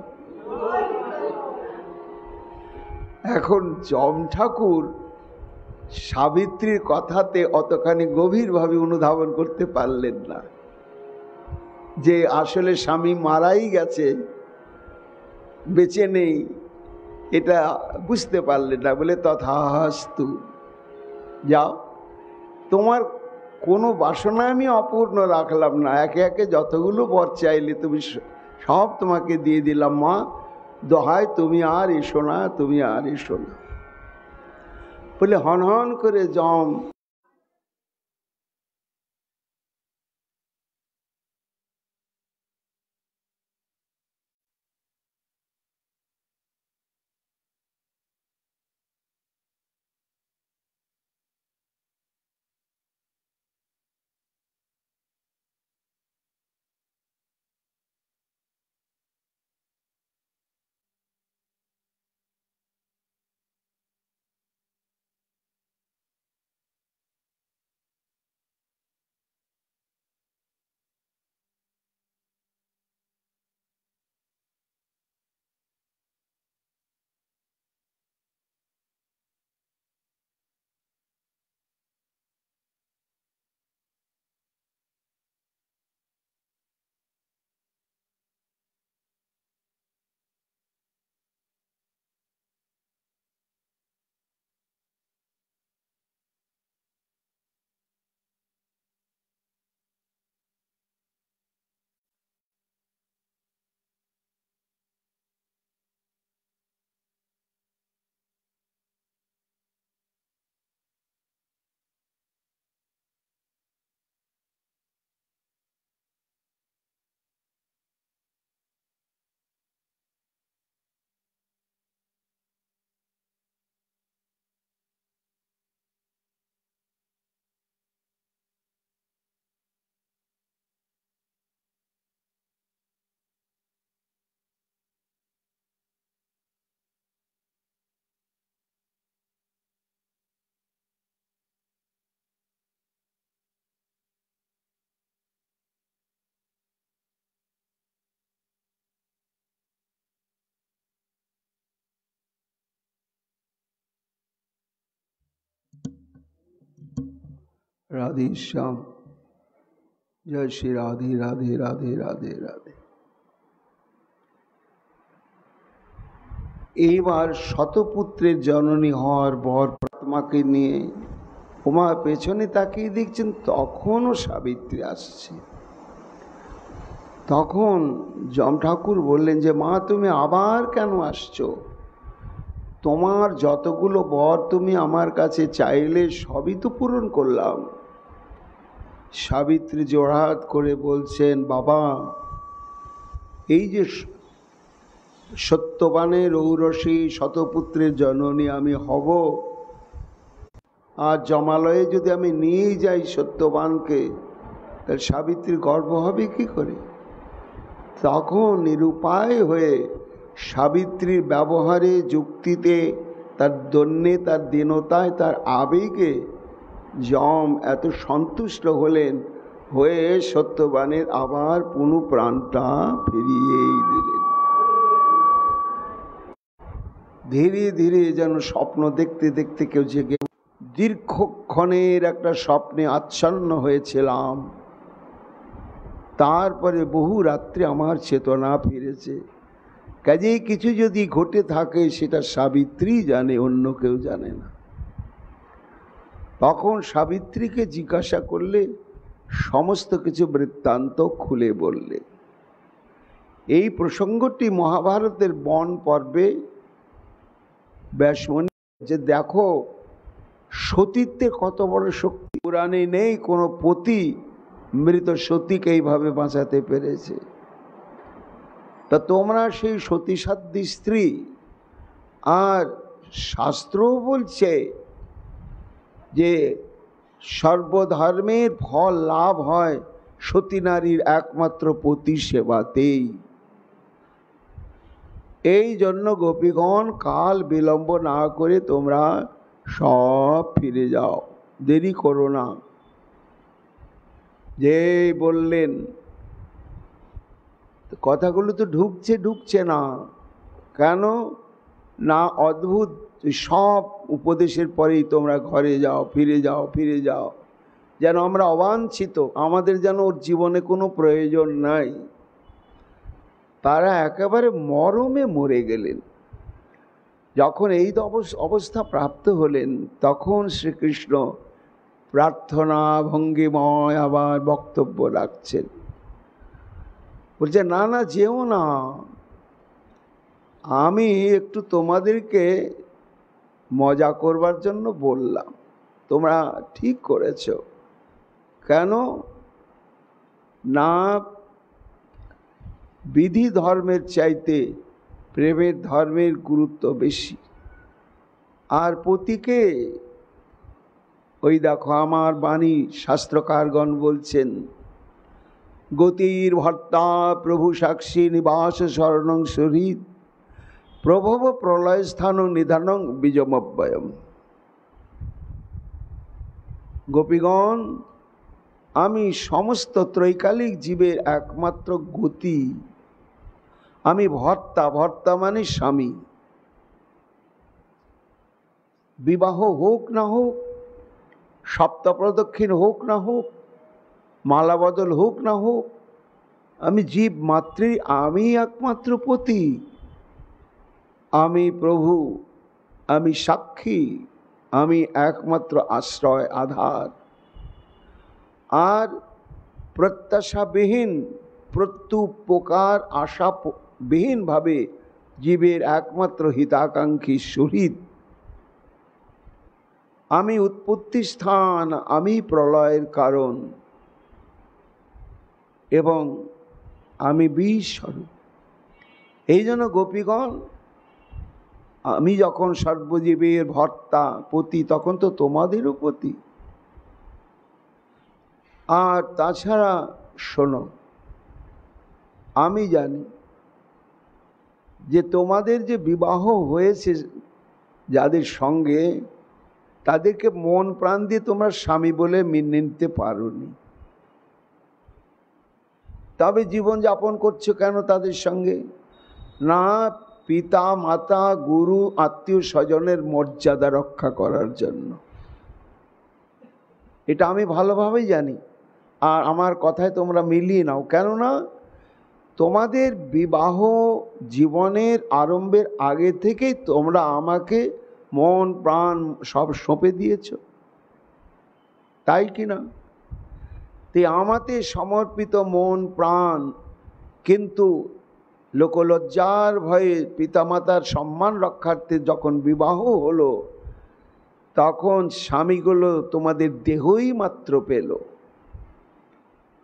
এখন যম ঠাকুর সাবিত্রীর কথাতে অতখানি গভীরভাবে অনুধাবন করতে পারলেন না যে আসলে স্বামী মারাই গেছে, বেঁচে নেই, এটা বুঝতে পারলেন না। বলে তথাস্তু, যাও, তোমার কোনো বাসনা আমি অপূর্ণ রাখলাম না। একে একে যতগুলো বর চাইলে তুমি সব তোমাকে দিয়ে দিলাম মা, দোহাই তুমি আর এসো না, তুমি আর এসো না। বলে হন হন করে যম রাধে শ্যাম, জয় শ্রী রাধে রাধে রাধে রাধে রাধে। এইবার শতপুত্রের জননী হওয়ার বর তোমাকে নিয়ে উমা পেছনে তাকিয়ে দেখছেন, তখনও সাবিত্রী আসছে। তখন যম ঠাকুর বললেন যে মা তুমি আবার কেন আসছো? তোমার যতগুলো বর তুমি আমার কাছে চাইলে সবই তো পূরণ করলাম। সাবিত্রী জোড়হাত করে বলছেন, বাবা, এই যে সত্যবানের ঔরসী শতপুত্রের জননী আমি হব, আর জমালয়ে যদি আমি নিয়ে যাই সত্যবানকে, তাহলে সাবিত্রীর গর্ভ হবে কি করে? তখন নিরুপায় হয়ে সাবিত্রীর ব্যবহারে, যুক্তিতে, তার দন্যে, তার দীনতায়, তার আবেগে যম এত সন্তুষ্ট হলেন, হয়ে সত্যবানের আবার পুনঃ প্রাণটা ফিরিয়েই দিলেন। ধীরে ধীরে যেন স্বপ্ন দেখতে দেখতে কেউ জেগে, দীর্ঘক্ষণের একটা স্বপ্নে আচ্ছন্ন হয়েছিলাম, তারপরে বহু রাত্রে আমার চেতনা ফিরেছে। কাজেই কিছু যদি ঘটে থাকে সেটা সাবিত্রী জানে, অন্য কেউ জানে না। তখন সাবিত্রীকে জিজ্ঞাসা করলে সমস্ত কিছু বৃত্তান্ত খুলে বললে। এই প্রসঙ্গটি মহাভারতের বন পর্বে ব্যাসমণি যে দেখো সতীত্বের কত বড় শক্তি। পুরাণে নেই কোনো পতি মৃত সতীকে এইভাবে বাঁচাতে পেরেছে। তা তোমরা সেই সতীসাধ্যী স্ত্রী, আর শাস্ত্রও বলছে যে সর্বধর্মের ফল লাভ হয় সতী নারীর একমাত্র পতি সেবাতেই। এই জন্য গোপীগণ কাল বিলম্ব না করে তোমরা সব ফিরে যাও, দেরি করো না। যে বললেন কথাগুলো তো ঢুকছে না কেন না? অদ্ভুত সব উপদেশের পরেই তোমরা ঘরে যাও, ফিরে যাও, যেন আমরা অবাঞ্ছিত, আমাদের যেন ওর জীবনে কোনো প্রয়োজন নাই। তারা একেবারে মরমে মরে গেলেন। যখন এই অবস্থা প্রাপ্ত হলেন তখন শ্রীকৃষ্ণ প্রার্থনা ভঙ্গিময় আবার বক্তব্য রাখছেন। বলছে না না, যেও না, আমি একটু তোমাদেরকে মজা করবার জন্য বললাম, তোমরা ঠিক করেছ। কেন না, বিধি ধর্মের চাইতে প্রেমের ধর্মের গুরুত্ব বেশি। আর পতিকে ওই দেখো আমার বাণী শাস্ত্রকারগণ বলছেন গতির ভর্তা প্রভু সাক্ষী নিবাস শরণং শরীর প্রভব প্রলয় স্থান নিধানং বীজমব্যয়ম। গোপীগণ, আমি সমস্ত ত্রৈকালিক জীবের একমাত্র গতি, আমি ভর্তা, ভর্তা মানে স্বামী। বিবাহ হোক না হোক, সপ্তপ্রদক্ষিণ হোক না হোক, মালা বদল হোক না হোক, আমি জীব মাত্রই, আমি একমাত্র পতি, আমি প্রভু, আমি সাক্ষী, আমি একমাত্র আশ্রয় আধার। আর প্রত্যাশাবিহীন, প্রত্যুপকার আশাবিহীনভাবে জীবের একমাত্র হিতাকাঙ্ক্ষী শহীদ। আমি উৎপত্তি স্থান, আমি প্রলয়ের কারণ, এবং আমি বিষ স্বরূপ। এই জন্য গোপীগণ, আমি যখন সর্বজীবের ভর্তা পতি, তখন তো তোমাদেরও পতি। আর তাছাড়া শোনো, আমি জানি যে তোমাদের যে বিবাহ হয়েছে যাদের সঙ্গে, তাদেরকে মন প্রাণ দিয়ে তোমরা স্বামী বলে মেনে নিতে পারোনি। তবে জীবন যাপন করছো কেন তাদের সঙ্গে? না, পিতা মাতা গুরু আত্মীয় স্বজনের মর্যাদা রক্ষা করার জন্য। এটা আমি ভালোভাবেই জানি, আর আমার কথায় তোমরা মিলিয়ে নাও। কেননা তোমাদের বিবাহ জীবনের আরম্ভের আগে থেকেই তোমরা আমাকে মন প্রাণ সব সঁপে দিয়েছ, তাই কি না? তে আমাতে সমর্পিত মন প্রাণ, কিন্তু লোকলজ্জার ভয়ে পিতামাতার সম্মান রক্ষার্থে যখন বিবাহ হলো, তখন স্বামীগুলো তোমাদের দেহই মাত্র পেল,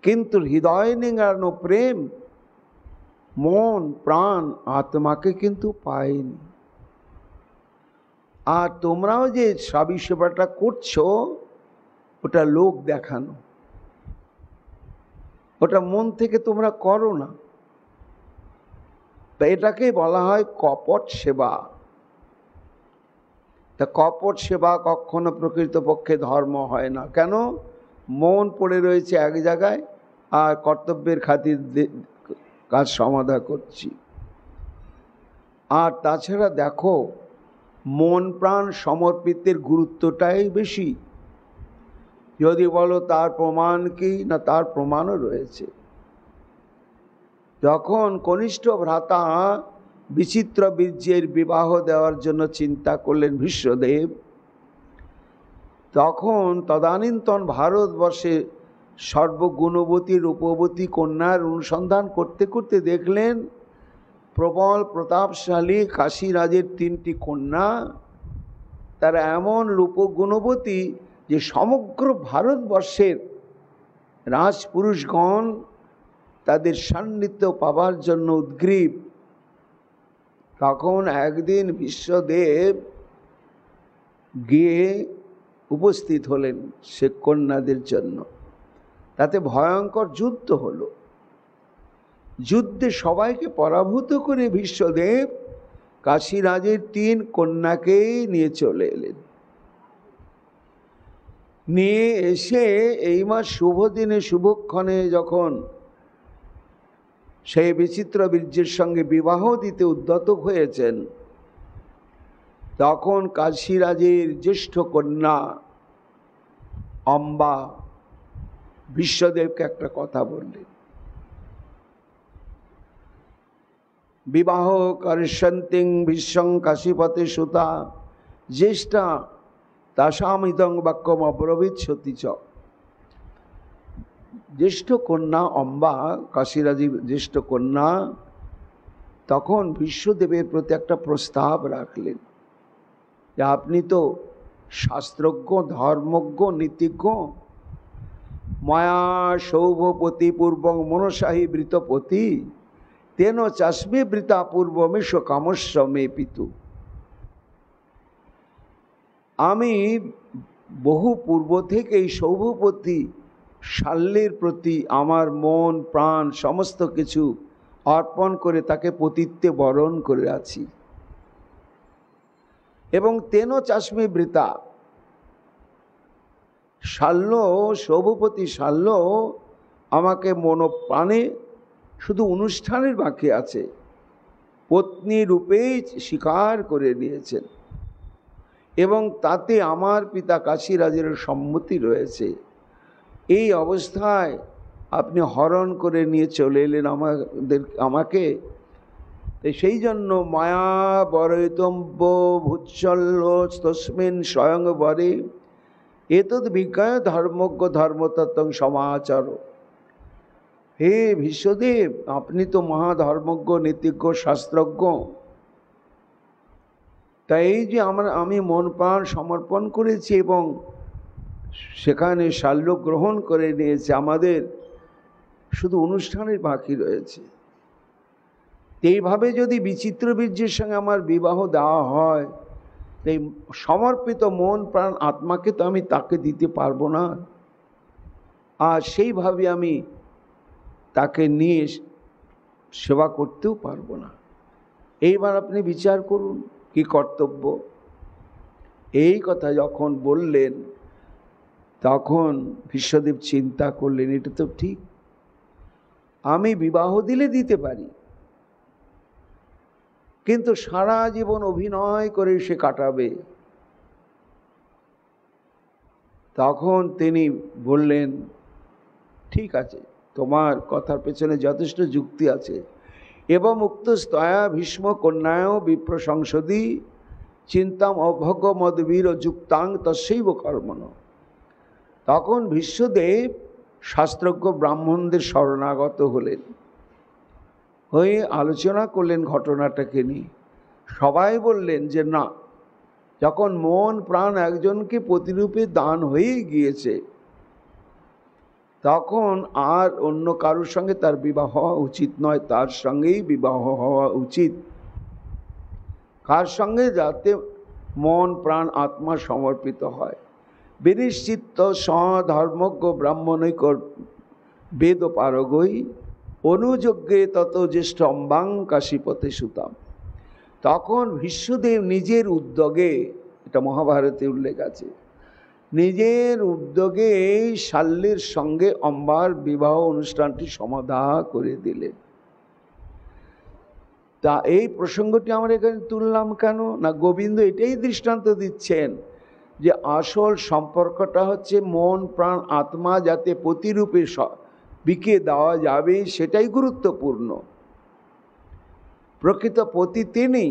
কিন্তু হৃদয় নিংড়ানো প্রেম, মন প্রাণ আত্মাকে কিন্তু পায়নি। আর তোমরাও যে স্বামী সেবাটা করছো, ওটা লোক দেখানো, ওটা মন থেকে তোমরা করো না। তা এটাকে বলা হয় কপট সেবা। তা কপট সেবা কখনো প্রকৃতপক্ষে ধর্ম হয় না। কেন? মন পড়ে রয়েছে এক জায়গায়, আর কর্তব্যের খাতির কাজ সমাধা করছি। আর তাছাড়া দেখো, মন প্রাণ সমর্পিতের গুরুত্বটাই বেশি। যদি বলো তার প্রমাণ কি, না তার প্রমাণও রয়েছে। যখন কনিষ্ঠ ভ্রাতা বিচিত্র বীর্যের বিবাহ দেওয়ার জন্য চিন্তা করলেন ভীষ্মদেব। তখন তদানীন্তন ভারতবর্ষে সর্বগুণবতী রূপবতী কন্যার অনুসন্ধান করতে করতে দেখলেন প্রবল প্রতাপশালী কাশীরাজের 3টি কন্যা, তারা এমন রূপগুণবতী যে সমগ্র ভারতবর্ষের রাজপুরুষগণ তাদের সান্নিধ্য পাবার জন্য উদ্গ্রীব। তখন একদিন বিশ্বদেব গিয়ে উপস্থিত হলেন সে কন্যাদের জন্য। তাতে ভয়ঙ্কর যুদ্ধ হলো। যুদ্ধে সবাইকে পরাভূত করে বিশ্বদেব কাশীরাজের 3 কন্যাকেই নিয়ে চলে এলেন। নিয়ে এসে এইবার শুভ দিনে শুভক্ষণে যখন সেই বিচিত্র বীর্যের সঙ্গে বিবাহ দিতে উদ্যত হয়েছেন, তখন কাশীরাজের জ্যেষ্ঠ কন্যা অম্বা বিশ্বদেবকে একটা কথা বললেন। বিবাহ করিষ্যন্তিং বিশ্বং কাশীপতে সুতা জ্যেষ্ঠা তাসামিদং বাক্যম অব্রবীত সতী চ। জ্যেষ্ঠ কন্যা অম্বা, কাশীরাজের জ্যেষ্ঠ কন্যা, তখন বিশ্বদেবের প্রতি একটা প্রস্তাব রাখলেন যে আপনি তো শাস্ত্রজ্ঞ, ধর্মজ্ঞ, নীতিজ্ঞ, মায়া সৌভপতি পূর্বং মনসাহী বৃতপতি তেন চাস্মে বৃতা পূর্বমেশ কামস্য মে পিতু। আমি বহু পূর্ব থেকেই সৌভপতি শাল্যের প্রতি আমার মন প্রাণ সমস্ত কিছু অর্পণ করে তাকে পতিত্বে বরণ করে আছি, এবং তেন চাস্মে বৃতা, শাল্য সৌভপতি শাল্য আমাকে মনোপ্রাণে শুধু অনুষ্ঠানের বাকি আছে, পত্নী রূপেই স্বীকার করে নিয়েছেন, এবং তাতে আমার পিতা কাশীরাজের সম্মতি রয়েছে। এই অবস্থায় আপনি হরণ করে নিয়ে চলে এলেন আমাকে। সেই জন্য মায়া বরৈতম্য ভূৎসল্য তস্মিন স্বয়ং বরে এতদ বিজ্ঞায় ধর্মজ্ঞ ধর্মতত্ত্বং সমাচার। হে ভীষ্মদেব, আপনি তো মহাধর্মজ্ঞ, নীতিজ্ঞ, শাস্ত্রজ্ঞ, তাই এই যে আমি মন প্রাণ সমর্পণ করেছি এবং সেখানে শাল্য গ্রহণ করে নিয়েছে, আমাদের শুধু অনুষ্ঠানের বাকি রয়েছে। এইভাবে যদি বিচিত্র বীর্যের সঙ্গে আমার বিবাহ দেওয়া হয়, এই সমর্পিত মন প্রাণ আত্মাকে তো আমি তাকে দিতে পারবো না, আর সেইভাবে আমি তাকে নিয়ে সেবা করতেও পারবো না। এইবার আপনি বিচার করুন কি কর্তব্য। এই কথা যখন বললেন তখন ভীষ্মদেব চিন্তা করলেন, এটা তো ঠিক, আমি বিবাহ দিলে দিতে পারি, কিন্তু সারা জীবন অভিনয় করে সে কাটাবে। তখন তিনি বললেন, ঠিক আছে, তোমার কথার পেছনে যথেষ্ট যুক্তি আছে। এবং মুক্ত স্তয়া ভীষ্ম কন্যায় বিপ্র সংসদী চিন্তাম অভগ মদবীর যুক্তাং তস্যৈব কর্মণ। তখন ভীষ্মদেব শাস্ত্রজ্ঞ ব্রাহ্মণদের শরণাগত হলেন, হয়ে আলোচনা করলেন ঘটনাটাকে নিয়ে। সবাই বললেন যে না, যখন মন প্রাণ একজনকে প্রতিরূপে দান হয়ে গিয়েছে, তখন আর অন্য কারোর সঙ্গে তার বিবাহ হওয়া উচিত নয়, তার সঙ্গেই বিবাহ হওয়া উচিত, কার সঙ্গে যাতে মন প্রাণ আত্মা সমর্পিত হয়। বিনিশ্চিত্ত সধর্মজ্ঞ ব্রাহ্মণৈক বেদ পারগৈ অনুযোগ্যে তত জ্যেষ্ঠ অম্বাং কাশীপতে সুতাম। তখন ভীষ্মদেব নিজের উদ্যোগে, এটা মহাভারতে উল্লেখ আছে, নিজের উদ্যোগে এই শাল্যের সঙ্গে অম্বার বিবাহ অনুষ্ঠানটি সমাধা করে দিলেন। তা এই প্রসঙ্গটি আমরা এখানে তুললাম কেন না, গোবিন্দ এটাই দৃষ্টান্ত দিচ্ছেন যে আসল সম্পর্কটা হচ্ছে মন প্রাণ আত্মা যাতে প্রতিরূপে বিকে দেওয়া যাবে, সেটাই গুরুত্বপূর্ণ। প্রকৃত পতি তিনি,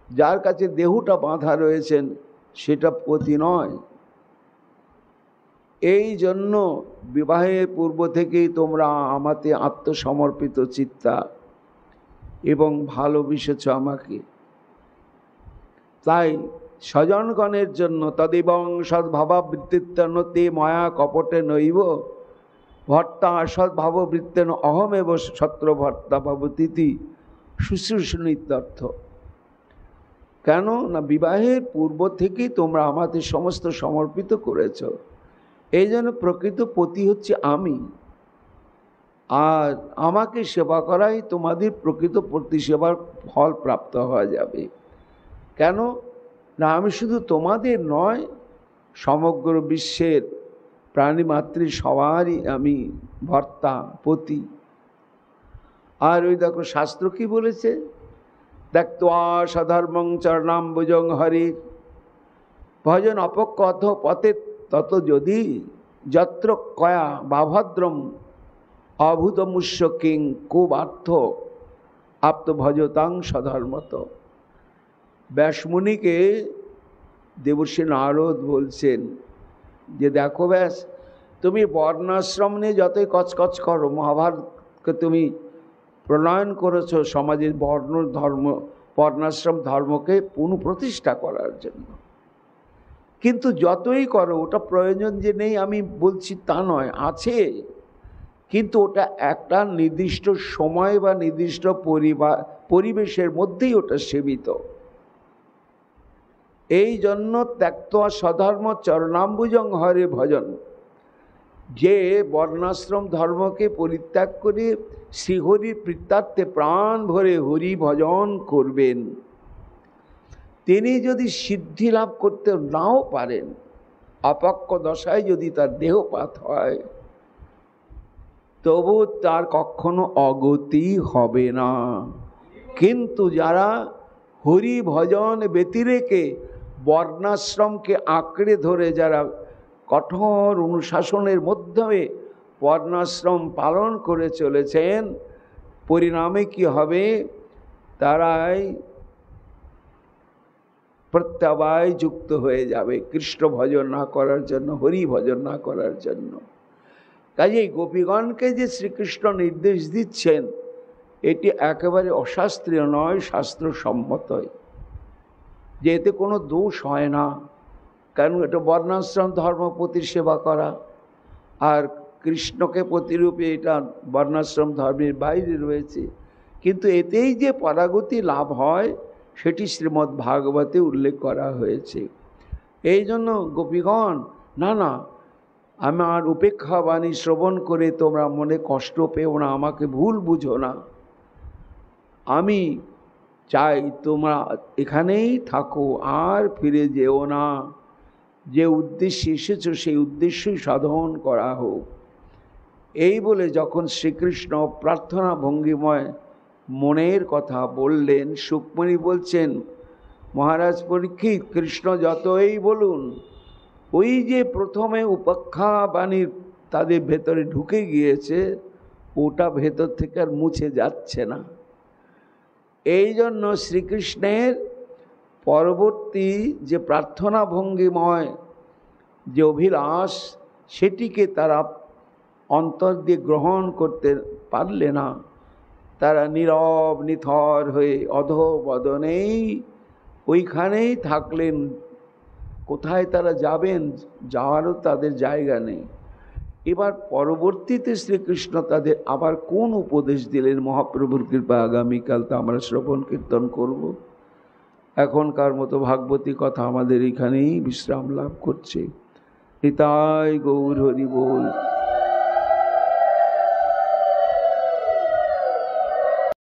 যার কাছে দেহটা বাঁধা রয়েছেন সেটা পতি নয়। এই জন্য বিবাহের পূর্ব থেকেই তোমরা আমাতে আত্মসমর্পিত চিত্তা এবং ভালোবেসেছ আমাকে। তাই স্বজনগণের জন্য তদেবং সদ্ভাববৃত্তিত্বনতে ময়া কপটে নৈব ভর্তা সদ্ভাববৃত্তেন অহমেব ছত্র ভর্তা ভবতীতি শুশ্রূষণিত্যর্থ। কেন না বিবাহের পূর্ব থেকেই তোমরা আমাদের সমস্ত সমর্পিত করেছ। এই জন্য প্রকৃত পতি হচ্ছে আমি, আর আমাকে সেবা করাই তোমাদের প্রকৃত পতি সেবার ফল প্রাপ্ত হওয়া যাবে। কেন না আমি শুধু তোমাদের নয়, সমগ্র বিশ্বের প্রাণীমাতৃ সবারই আমি ভর্তা পতি। আর ওই দেখো শাস্ত্র কি বলেছে, ত্যক্ত্বা সধর্মং চরণাম্বুজং হরি ভজন অপক্কথ পথে তত যদি যত্র কয়া বাভদ্রম অভূতমুষ্য কিং কুবার্থ আপ্ত ভজতাং সধর্মত। ব্যাসমুনিকে দেবর্ষি নারদ বলছেন যে দেখো ব্যাস, তুমি বর্ণাশ্রম নিয়ে যতই কচকচ করো, মহাভারতকে তুমি প্রণয়ন করেছো সমাজের বর্ণাশ্রম ধর্মকে পুনঃপ্রতিষ্ঠা করার জন্য, কিন্তু যতই করো ওটা প্রয়োজন যে নেই আমি বলছি তা নয়, আছে, কিন্তু ওটা একটা নির্দিষ্ট সময় বা নির্দিষ্ট পরিবেশের মধ্যেই ওটা সীমিত। এই জন্য ত্যক্ত্বা স্বধর্ম চরণাম্বুজং হরে ভজন, যে বর্ণাশ্রম ধর্মকে পরিত্যাগ করে শ্রীহরির প্রীত্যার্থে প্রাণ ভরে হরি ভজন করবেন, তিনি যদি সিদ্ধি লাভ করতে নাও পারেন, অপক্ক দশায় যদি তার দেহপাত হয়, তবু তার কখনো অগতি হবে না। কিন্তু যারা হরি ভজন ব্যতিরেকে বর্ণাশ্রমকে আঁকড়ে ধরে যারা কঠোর অনুশাসনের মাধ্যমে বর্ণাশ্রম পালন করে চলেছেন, পরিণামে কি হবে, তারাই প্রত্যবায় যুক্ত হয়ে যাবে কৃষ্ণ ভজন না করার জন্য, হরি ভজন না করার জন্য। কাজেই গোপীগণকে যে শ্রীকৃষ্ণ নির্দেশ দিচ্ছেন এটি একেবারে অশাস্ত্রীয় নয়, শাস্ত্রসম্মতই, যে এতে কোনো দোষ হয় না। কারণ এটা বর্ণাশ্রম ধর্মপতির সেবা করা, আর কৃষ্ণকে প্রতিরূপে এটা বর্ণাশ্রম ধর্মের বাইরে রয়েছে, কিন্তু এতেই যে পরাগতি লাভ হয় সেটি শ্রীমদ্ ভাগবতে উল্লেখ করা হয়েছে। এই জন্য গোপীগণ, না না, আমার উপেক্ষা বাণী শ্রবণ করে তোমরা মনে কষ্ট পেও না, আমাকে ভুল বুঝো না, আমি চাই তোমরা এখানেই থাকো, আর ফিরে যেও না, যে উদ্দেশ্যে এসেছো সেই উদ্দেশ্যই সাধন করা হোক। এই বলে যখন শ্রীকৃষ্ণ প্রার্থনা ভঙ্গিময় মনের কথা বললেন, সুকমণি বলছেন, মহারাজ পরীক্ষিত, কৃষ্ণ যতই বলুন ওই যে প্রথমে উপেক্ষা বাণীর তাদের ভেতরে ঢুকে গিয়েছে, ওটা ভেতর থেকে আর মুছে যাচ্ছে না। এই জন্য শ্রীকৃষ্ণের পরবর্তী যে প্রার্থনা ভঙ্গিময় যে অভিলাষ, সেটিকে তারা অন্তর দিয়ে গ্রহণ করতে পারলে না। তারা নীরব নিথর হয়ে অধোবদনেই ওইখানেই থাকলেন। কোথায় তারা যাবেন, যাওয়ারও তাদের জায়গা নেই। এবার পরবর্তীতে শ্রীকৃষ্ণ তাদের আবার কোন উপদেশ দিলেন মহাপ্রভুর কৃপা আগামীকাল তা আমরা শ্রবণ কীর্তন করব। এখনকার মতো ভাগবতী কথা আমাদের এখানেই বিশ্রাম লাভ করছে। নিতাই গৌর হরি বল।